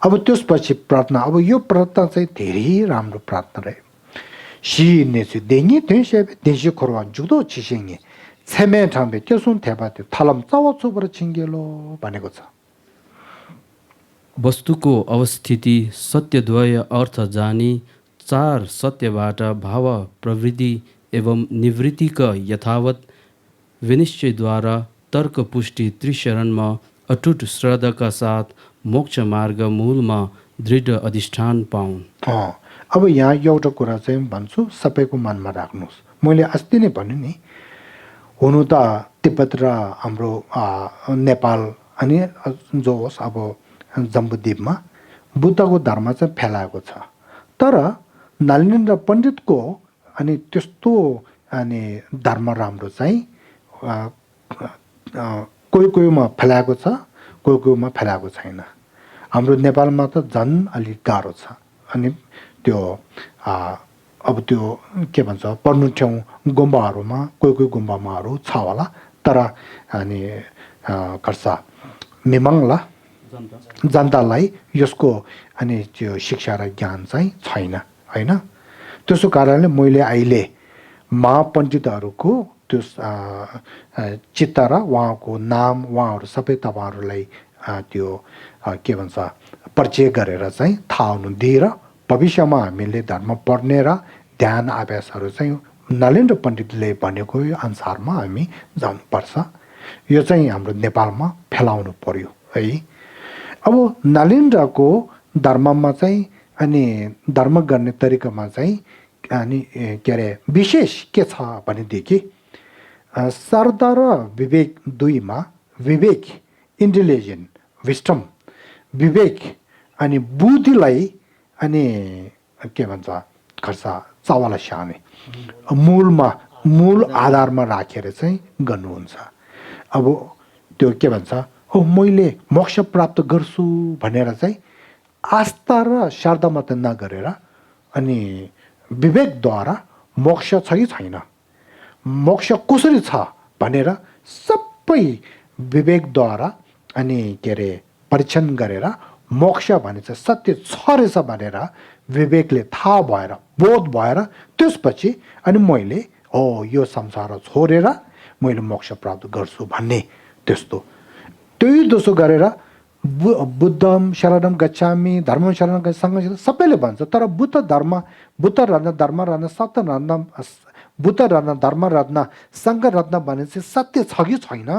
[SPEAKER 1] अब त्यसपछि प्रार्थना, अब यो प्रार्थना चाहिँ धेरै राम्रो प्रार्थना रह्यो। 시 내수 댕이 된셰베 된시 코로와 주도 지생이 세메 참베 교순 대바데 탈람 싸워 주버려 징gel로 भनेको छ।
[SPEAKER 2] वस्तुको अवस्थिति सत्यद्वय अर्थ जानी चार सत्यबाट भाव प्रवृत्ति एवं निवृत्तिका यथावत विनिश्चयद्वारा तर्क पुष्टि त्रिशरणमा अटुट श्रद्धाका साथ मोक्ष मार्ग मूलमा दृढ अधिष्ठान पाउन्।
[SPEAKER 1] अब यहाँ एउटा कुरा चाहिँ भन्छु, सबैको मनमा राख्नुहोस्। मैले अस्ति नै भने नि, हुनु त तिब्बत र हाम्रो नेपाल अनि जो होस् अब जम्बुद्वीपमा बुद्धको धर्म चाहिँ फैलाएको छ तर नलिनेन्द्र पण्डितको अनि त्यस्तो अनि धर्म राम्रो चाहिँ कोही कोहीमा फैलाएको छ, कोही कोहीमा फैलाएको छैन। हाम्रो नेपालमा त झन् अलिक गाह्रो छ। अनि त्यो अब त्यो के भन्छ पढ्नु ठाउँ गुम्बाहरूमा कोही कोही गुम्बामाहरू छ होला, तर अनि खर्सा मिमङ्ला जनतालाई यसको अनि त्यो शिक्षा र ज्ञान चाहिँ छैन होइन। त्यसो कारणले मैले अहिले महापण्डितहरूको त्यो चित्त र उहाँको नाम उहाँहरू सबै तपाईँहरूलाई त्यो के भन्छ परिचय गरेर चाहिँ थाहा हुनु दिएर भविष्यमा हामीले धर्म पढ्ने र ध्यान अभ्यासहरू चाहिँ नलिन्द्र पण्डितले भनेको अनुसारमा हामी जानुपर्छ। यो चाहिँ हाम्रो नेपालमा फैलाउनु पर्यो है। अब नलिन्द्रको धर्ममा चाहिँ अनि धर्म गर्ने तरिकामा चाहिँ अनि के अरे विशेष के छ भनेदेखि श्रद्धा र विवेक दुईमा विवेक इन्टेलिजेन्ट विस्टम विवेक अनि बुद्धिलाई अनि के भन्छ खर्सा चावाला स्याहार्ने मूल आधारमा राखेर चाहिँ गर्नुहुन्छ। अब त्यो के भन्छ हो मैले मोक्ष प्राप्त गर्छु भनेर चाहिँ आस्था र श्रद्धा मात्र नगरेर अनि विवेकद्वारा मोक्ष छ कि छैन, मोक्ष कसरी छ भनेर सबै विवेकद्वारा अनि के अरे परीक्षण गरेर मोक्ष भने चाहिँ सत्य छ रहेछ भनेर विवेकले थाहा भएर बोध भएर त्यसपछि अनि मैले यो संसार छोडेर मैले मोक्ष प्राप्त गर्छु भन्ने त्यस्तो त्यही दोसो गरेर बुद्धम शरणम गच्छामि धर्मम शरणम गच्छामि सबैले भन्छ। तर बुद्ध रत्न धर्म रत्न सत्य रत्न बुद्ध रत्न धर्म रत्न सङ्घ रत्न भने चाहिँ सत्य छ कि छैन,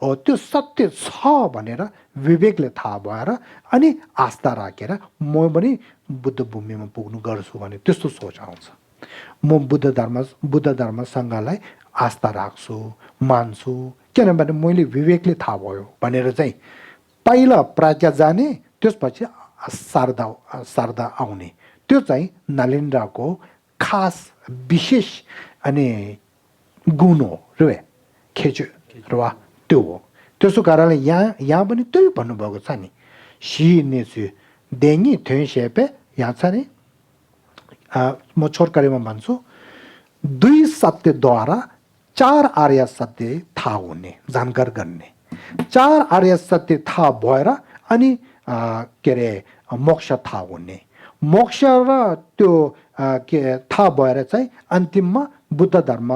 [SPEAKER 1] त्यो सत्य छ भनेर विवेकले थाहा भएर अनि आस्था राखेर म पनि बुद्ध भूमिमा पुग्नु गर्छु भने त्यस्तो सोच आउँछ। म बुद्ध धर्म सङ्घलाई आस्था राख्छु मान्छु किनभने मैले विवेकले थाहा भयो भनेर चाहिँ पहिला प्राज्ञा जाने त्यसपछि शारदा आउने त्यो चाहिँ नलिन्द्रको खास विशेष अनि गुण हो र खेच र त्यो हो। त्यसो कारणले यहाँ पनि त्यही भन्नुभएको छ नि सी नेसु देङी थ्योइ सेपे यहाँ छ नि म छोटकरीमा भन्छु दुई सत्यद्वारा चार आर्य सत्य थाहा हुने जानकार गर्ने, चार आर्य सत्य थाहा भएर अनि के अरे मोक्ष थाहा हुने, मोक्ष र त्यो के थाहा भएर चाहिँ अन्तिममा बुद्ध धर्म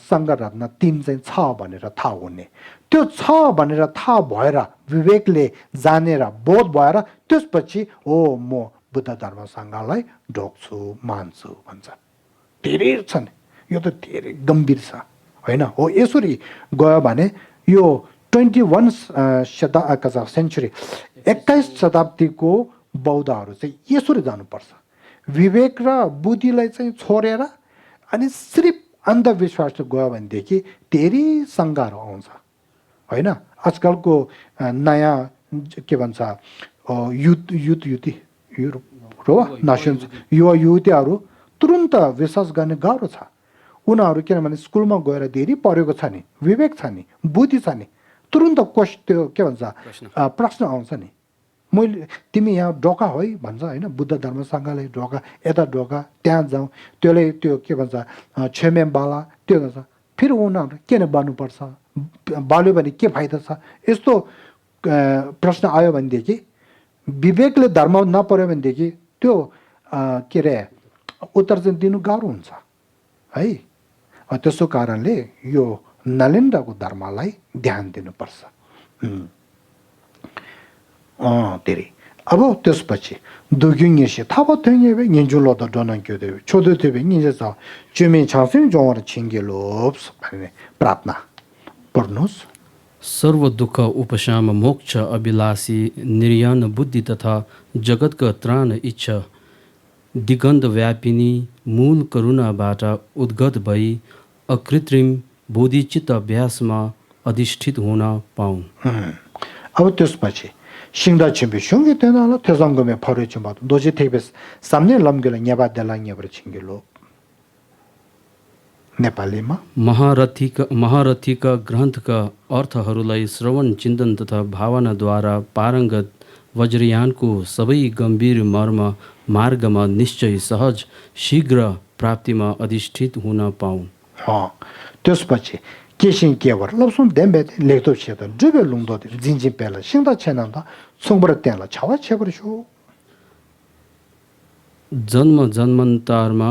[SPEAKER 1] सङ्घ रत्न तीन चाहिँ छ भनेर थाहा हुने। त्यो छ भनेर थाहा भएर विवेकले जानेर बोध भएर त्यसपछि म बुद्ध धर्म सङ्घलाई ढोक्छु मान्छु भन्छ। धेरै छन्, यो त धेरै गम्भीर छ होइन हो। यसरी गयो भने यो 21 सेन्चुरी 21 शताब्दीको बौद्धहरू चाहिँ यसरी जानुपर्छ। विवेक र बुद्धिलाई चाहिँ छोडेर अनि सिर्फ अन्धविश्वास गयो भनेदेखि धेरै सङ्घार आउँछ होइन। आजकलको नयाँ के भन्छ युवा युवतीहरू तुरुन्त विश्वास गर्ने गाह्रो छ। उनीहरू किनभने स्कुलमा गएर धेरै पढेको छ नि, विवेक छ नि, बुद्धि छ नि, तुरुन्त त्यो के भन्छ प्रश्न आउँछ नि तिमी यहाँ ढोका है भन्छ होइन। बुद्ध धर्म सङ्घले ढोका यता ढोका त्यहाँ जाउँ त्यसले त्यो के भन्छ छेमे बाला त्यो भन्छ। फेरि उनीहरू किन बन्नुपर्छ बाल्यो भने के फाइदा छ यस्तो प्रश्न आयो भनेदेखि विवेकले धर्म नपऱ्यो भनेदेखि त्यो के अरे उत्तर चाहिँ दिनु गाह्रो हुन्छ है। त्यसो कारणले यो नलिन्द्रको धर्मलाई ध्यान दिनुपर्छ धेरै। अब त्यसपछि दुग्युङेसी थाहा थ्योङे निजुलो त डोनक्यो देव छोदो थियो निजे छ चुमे छासिङ जोर छिङ्गेलोप्स भन्ने प्रार्थना पढ्नुहोस्।
[SPEAKER 2] सर्व दुःख उपशाम मोक्ष अभिलाषी निर्यान बुद्धि तथा जगतका त्राण इच्छा दिगन्ध व्यापिनी मूल करुणाबाट उद्गत भई अकृत्रिम बोधिचित्त अभ्यासमा अधिष्ठित हुन पाऊँ।
[SPEAKER 1] अब त्यसपछि 싱다 침비 슝기 되나라 태상금에 바로 좀 봐도 노지 테이베스 삼년 넘겨라 냐바델라 냐브르 칭길로 नेपालीमा
[SPEAKER 2] महारथी का ग्रन्थ का अर्थहरूलाई श्रवण चिन्तन तथा भावनाद्वारा पारङ्गत वज्रयानको सबै गम्भीर मर्म मार्गमा निश्चय सहज शीघ्र प्राप्तिमा अधिष्ठित हुन पाऊन्।
[SPEAKER 1] त्यसपछि केसिङ केवर लप्सुन देम्बे लेख्दो छेत जुबे लुङदो जिन्जिन पेला सिंदा छेनन्दा सोङबर त्यला छावा छेबर छु
[SPEAKER 2] जन्म जन्मान्तरमा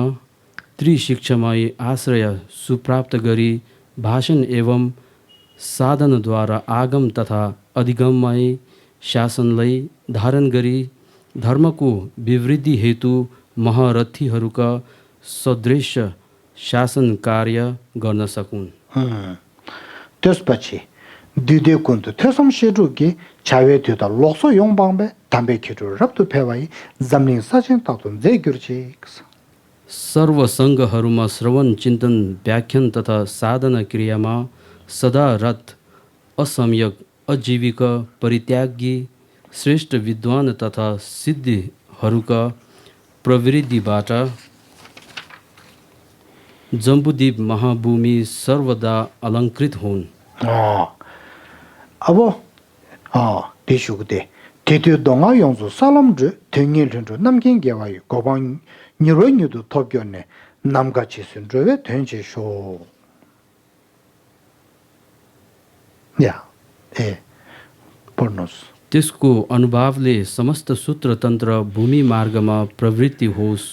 [SPEAKER 2] त्रिशिक्षामय आश्रय सुप्राप्त गरी भाषण एवं साधनद्वारा आगम तथा अधिगममय शासनलाई धारण गरी धर्मको विवृद्धि हेतु महारथीहरूका सदृश शासन कार्य गर्न सकुन्।
[SPEAKER 1] त्यसपछि दिदे कुन्त त्यसम शेरुकी छावे त्यो त लोसो योङबाङबे 담배 खेटु रप्तु फेवाई जमनिङ साचिङ तातुन जे गुर्ची
[SPEAKER 2] सर्व सङ्घहरूमा श्रवण चिन्तन व्याख्यान तथा साधना क्रियामा सदा रत असंयक अजीविक परित्यागी श्रेष्ठ विद्वान तथा सिद्धिहरूका प्रवृत्तिबाट जम्बुद्वीप महाभूमि सर्वदा अलङ्कृत हुन्।
[SPEAKER 1] अब दिशुगदे तेते दोङा योङजु सालमजु 땡일 튼주 남긴 개와이 고방 निरोन्युदु थोप्योने नामका चिसुन्ड्रवे 된제쇼 या पर्नुस्
[SPEAKER 2] त्यसको अनुभवले समस्त सूत्र तन्त्र भूमि मार्गमा प्रवृत्ति होस्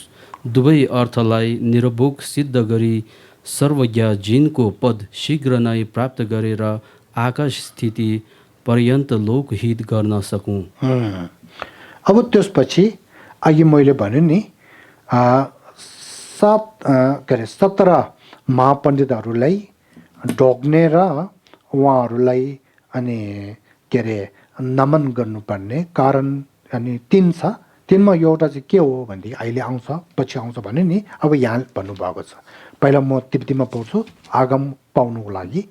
[SPEAKER 2] दुवै अर्थलाई निरभोग सिद्ध गरी सर्वज्ञ जिनको पद शीघ्र नै प्राप्त गरेर आकाश स्थिति पर्यन्त लोकहित गर्न सकूँ।
[SPEAKER 1] अब त्यसपछि अघि मैले भने नि 17 महापण्डितहरूलाई ढोग्ने र उहाँहरूलाई अनि के अरे नमन गर्नुपर्ने कारण अनि 3 छ। 3 मा एउटा चाहिँ के हो भन्दै अहिले आउँछ पछि आउँछ भने नि अब यहाँ भन्नुभएको छ। पहिला म तिब्बतीमा पढ्छु आगम पाउनुको लागि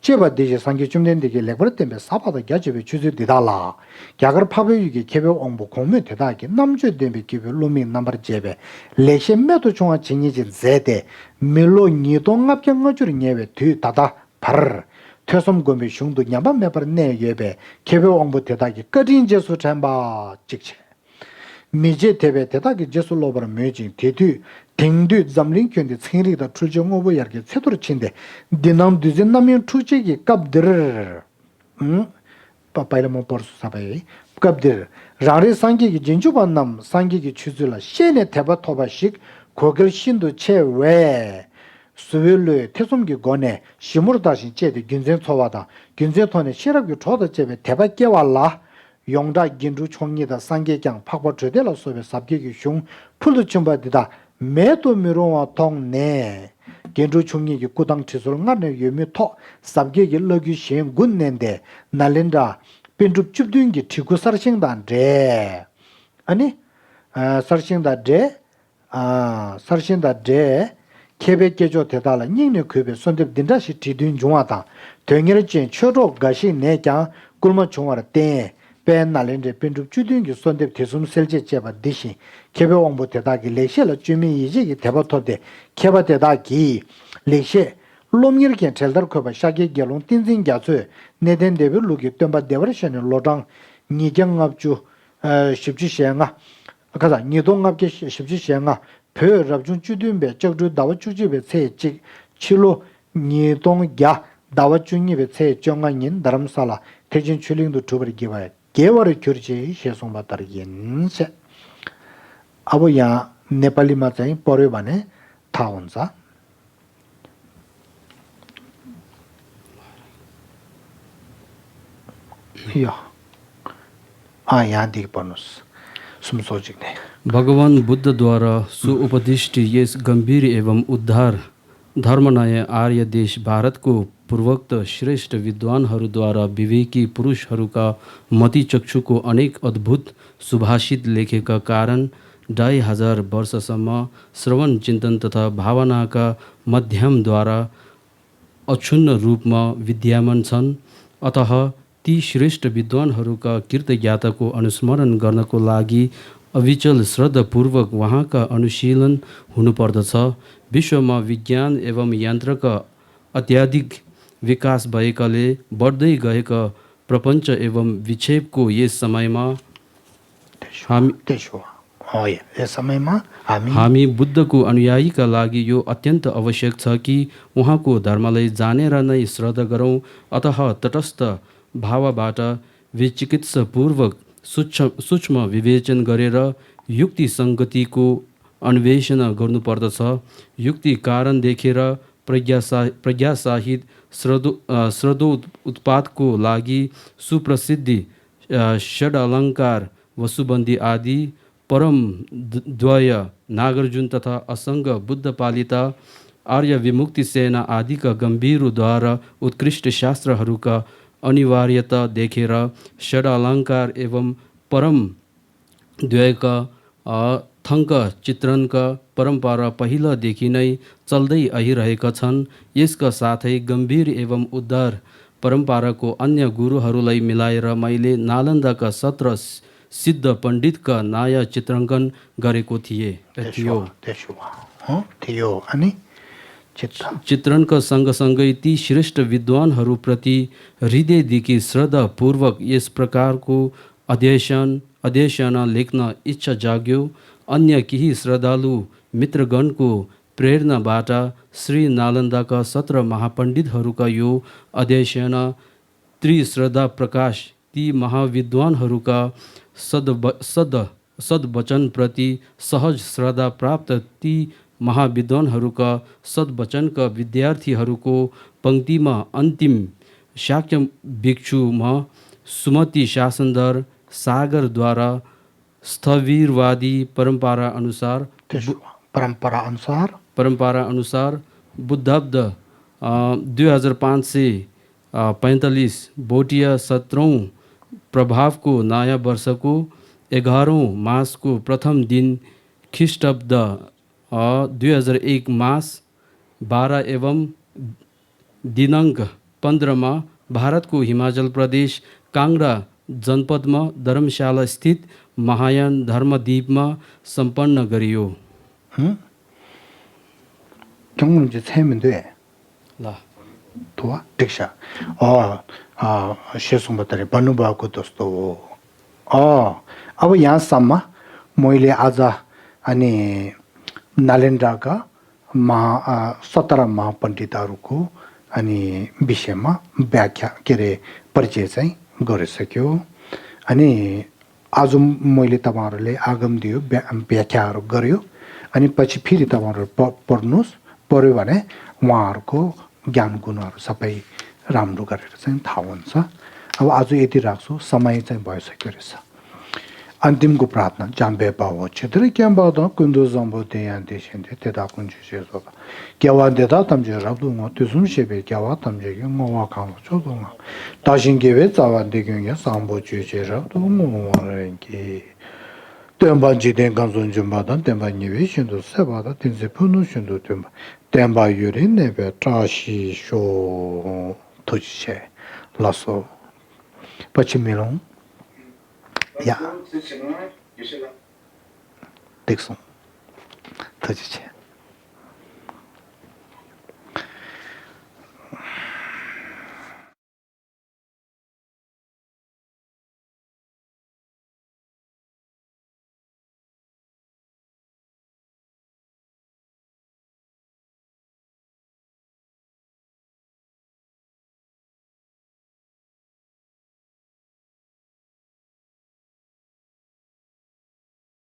[SPEAKER 1] 제바 대제 상계 중된데게 레버트 때문에 사바다 겨집에 주주 되달라 야गर 파베유게 개별 옹보 공매 되다게 남주 때문에 개별 로밍 넘버 제베 레셴메도 중앙 진이진 제데 멜로 니동압 경어줄 예베 뒤 다다 발 퇴섬 검의 흉도 냐반 매버 내 예베 개별 옹보 되다게 꺼진 제수 잠바 직체 미제 대베 되다게 제수 로버 매진 대뒤 땡두 잠링 견데 생리다 출정 오버 야게 세도로 친데 디남 디젠 나면 투제기 갑들 파파이라 모 버스 사바이 갑들 라리 상기기 진주반남 상기기 추줄라 셴네 대바 토바식 고글 신도 체외 수일로 태솜기 권에 심으로 다시 제데 균전 초와다 균전 톤에 시락이 초다 제베 대바 깨war라 용다 긴주 총리다 상계장 파고 저대로 소베 삽기기 흉 풀도 쯤바디다 매도 미로와 통내 genru chungi ki kudang chisol ngarne yomi to sabge ki logi shen gun nende nalinda pendrup chubdun ki tiku sarshing dan re ani sarshing da de kebe kejo tedala nyingne kube sondep dinda shi tidun jungwa ta tengere chen choro gashi ne kya kulma chungwa ra ten pen nalinde pendrup chudun ki sondep tesum selje cheba dishi kebe wangbo tedaki lekshe la chumi iji ki teba tode keba tedaki lekshe lomgir ken cheldar koba shage gyalung tinzin gyatsu neden debi luki tenpa devar shani lodang nigyang ngabchu shibchi shenga kaza nidong ngabke shibchi shenga pyo rabchung chudunbe chakchu dawa chukchibe tse chik chilo nidong gya dawa chungibe tse chonga nin dharamsala tejin chulingdu chubari giwaya gewari kyurchi shesong batar yinse अब यहाँ नेपालीमा चाहिँ पर्यो भने थाहा हुन्छ यहाँ देखि पर्नुहोस् सुमसोजिक्ने
[SPEAKER 2] भगवान बुद्धद्वारा सुउपदिष्ट यस गम्भीर एवं उद्धार धर्मनय आर्य देश भारतको पूर्वोक्त श्रेष्ठ विद्वानहरूद्वारा विवेकी पुरुषहरूका मतिचक्षुको अनेक अद्भुत सुभाषित लेखेका कारण 2500 वर्षसम्म श्रवण चिन्तन तथा भावनाका माध्यमद्वारा अक्षुण्ण रूपमा विद्यमान छन्। अतः ती श्रेष्ठ विद्वानहरूका कृतज्ञताको अनुस्मरण गर्नको लागि अविचल श्रद्धापूर्वक उहाँका अनुशीलन हुनुपर्दछ। विश्वमा विज्ञान एवं यन्त्रका अत्याधिक विकास भएकाले बढ्दै गएका प्रपञ्च एवं विक्षेपको यस समयमा
[SPEAKER 1] यस समयमा
[SPEAKER 2] हामी बुद्धको अनुयायीका लागि यो अत्यन्त आवश्यक छ कि उहाँको धर्मलाई जानेर नै श्रद्धा गरौँ। अतः तटस्थ भावबाट विचिकित्सापूर्वक सूक्ष्म विवेचन गरेर युक्ति सङ्गतिको अन्वेषण गर्नुपर्दछ। युक्ति कारण देखेर प्रज्ञासहित श्रद्धोत्पादको लागि सुप्रसिद्धि षडअलङ्कार वसुबन्दी आदि परम द्वय नागार्जुन तथा असङ्ग बुद्ध पालिता आर्य विमुक्ति सेना आदिका गम्भीरद्वारा उत्कृष्ट शास्त्रहरूका अनिवार्यता देखेर षडअलङ्कार एवं परम द्वयका थङ्क चित्रणका परम्परा पहिलादेखि नै चल्दै आइरहेका छन्। यसका साथै गम्भीर एवं उद्धार परम्पराको अन्य गुरुहरूलाई मिलाएर मैले नालन्दाका 17 सिद्ध पण्डितका नयाँ चित्राङ्कन गरेको थियो।
[SPEAKER 1] अनि
[SPEAKER 2] चित्रणका सँगसँगै ती श्रेष्ठ विद्वानहरूप्रति हृदयदेखि श्रद्धापूर्वक यस प्रकारको अध्ययन लेख्न इच्छा जाग्यो। अन्य केही श्रद्धालु मित्रगणको प्रेरणाबाट श्री नालन्दाका 17 महापण्डितहरूका यो अध्ययन त्रिश्रद्धा प्रकाश ती महाविद्वानहरूका सद्वचनप्रति सहज श्रद्धा प्राप्त ती महाविद्वानहरूका सद्वचनका विद्यार्थीहरूको पङ्क्तिमा अन्तिम शाक्य भिक्षुमा सुमति शासनधर सागरद्वारा स्थविरवादी परम्परा अनुसार बुद्धाब्द 2545 भोटिया 17औं प्रभावको नयाँ वर्षको 11औं मासको प्रथम दिन ख्रिष्टाब्द 2001 मास 12 एवं दिनाङ्क 15मा भारतको हिमाचल प्रदेश काङ्गडा जनपदमा धर्मशाला स्थित महायान धर्मदीपमा सम्पन्न गरियो।
[SPEAKER 1] शेषुङबतरे भन्नुभएको जस्तो हो। अब यहाँसम्म मैले आज अनि नालन्दाका 17 महापण्डितहरूको अनि विषयमा व्याख्या परिचय चाहिँ गरिसक्यो। अनि आज मैले तपाईँहरूले आगम दियो व्याख्याहरू गर्यो। अनि पछि फेरि तपाईँहरू पढ्यो भने उहाँहरूको ज्ञान गुणहरू सबै राम्रो गरेर चाहिँ थाहा हुन्छ। अब आज यति राख्छु, समय चाहिँ भइसक्यो रहेछ। अन्तिमको प्रार्थना जाम्बे पाओ क्षेत्र क्या बात कुन्दो जम्बो त्यहाँ देशिन्थे त्यता कुन चाहिँ क्या वा देता तम्जे राख्दुङ त्यसुम सेबे क्या वा तम्जे कि म वा खानु छु दुङ तासिङ के वे चावा देख्यो या साम्बो चाहिँ राख्दुङ कि त्यम्बा जिदे गन्जुन जुम्बादन त्यम्बा निवे सिन्दु सेबादा तिनसे पुनु सिन्दु त्यम्बा युरिन नेबे टासी सो थुचे लासो पछि मिलौँ या देख्छौँ थुचे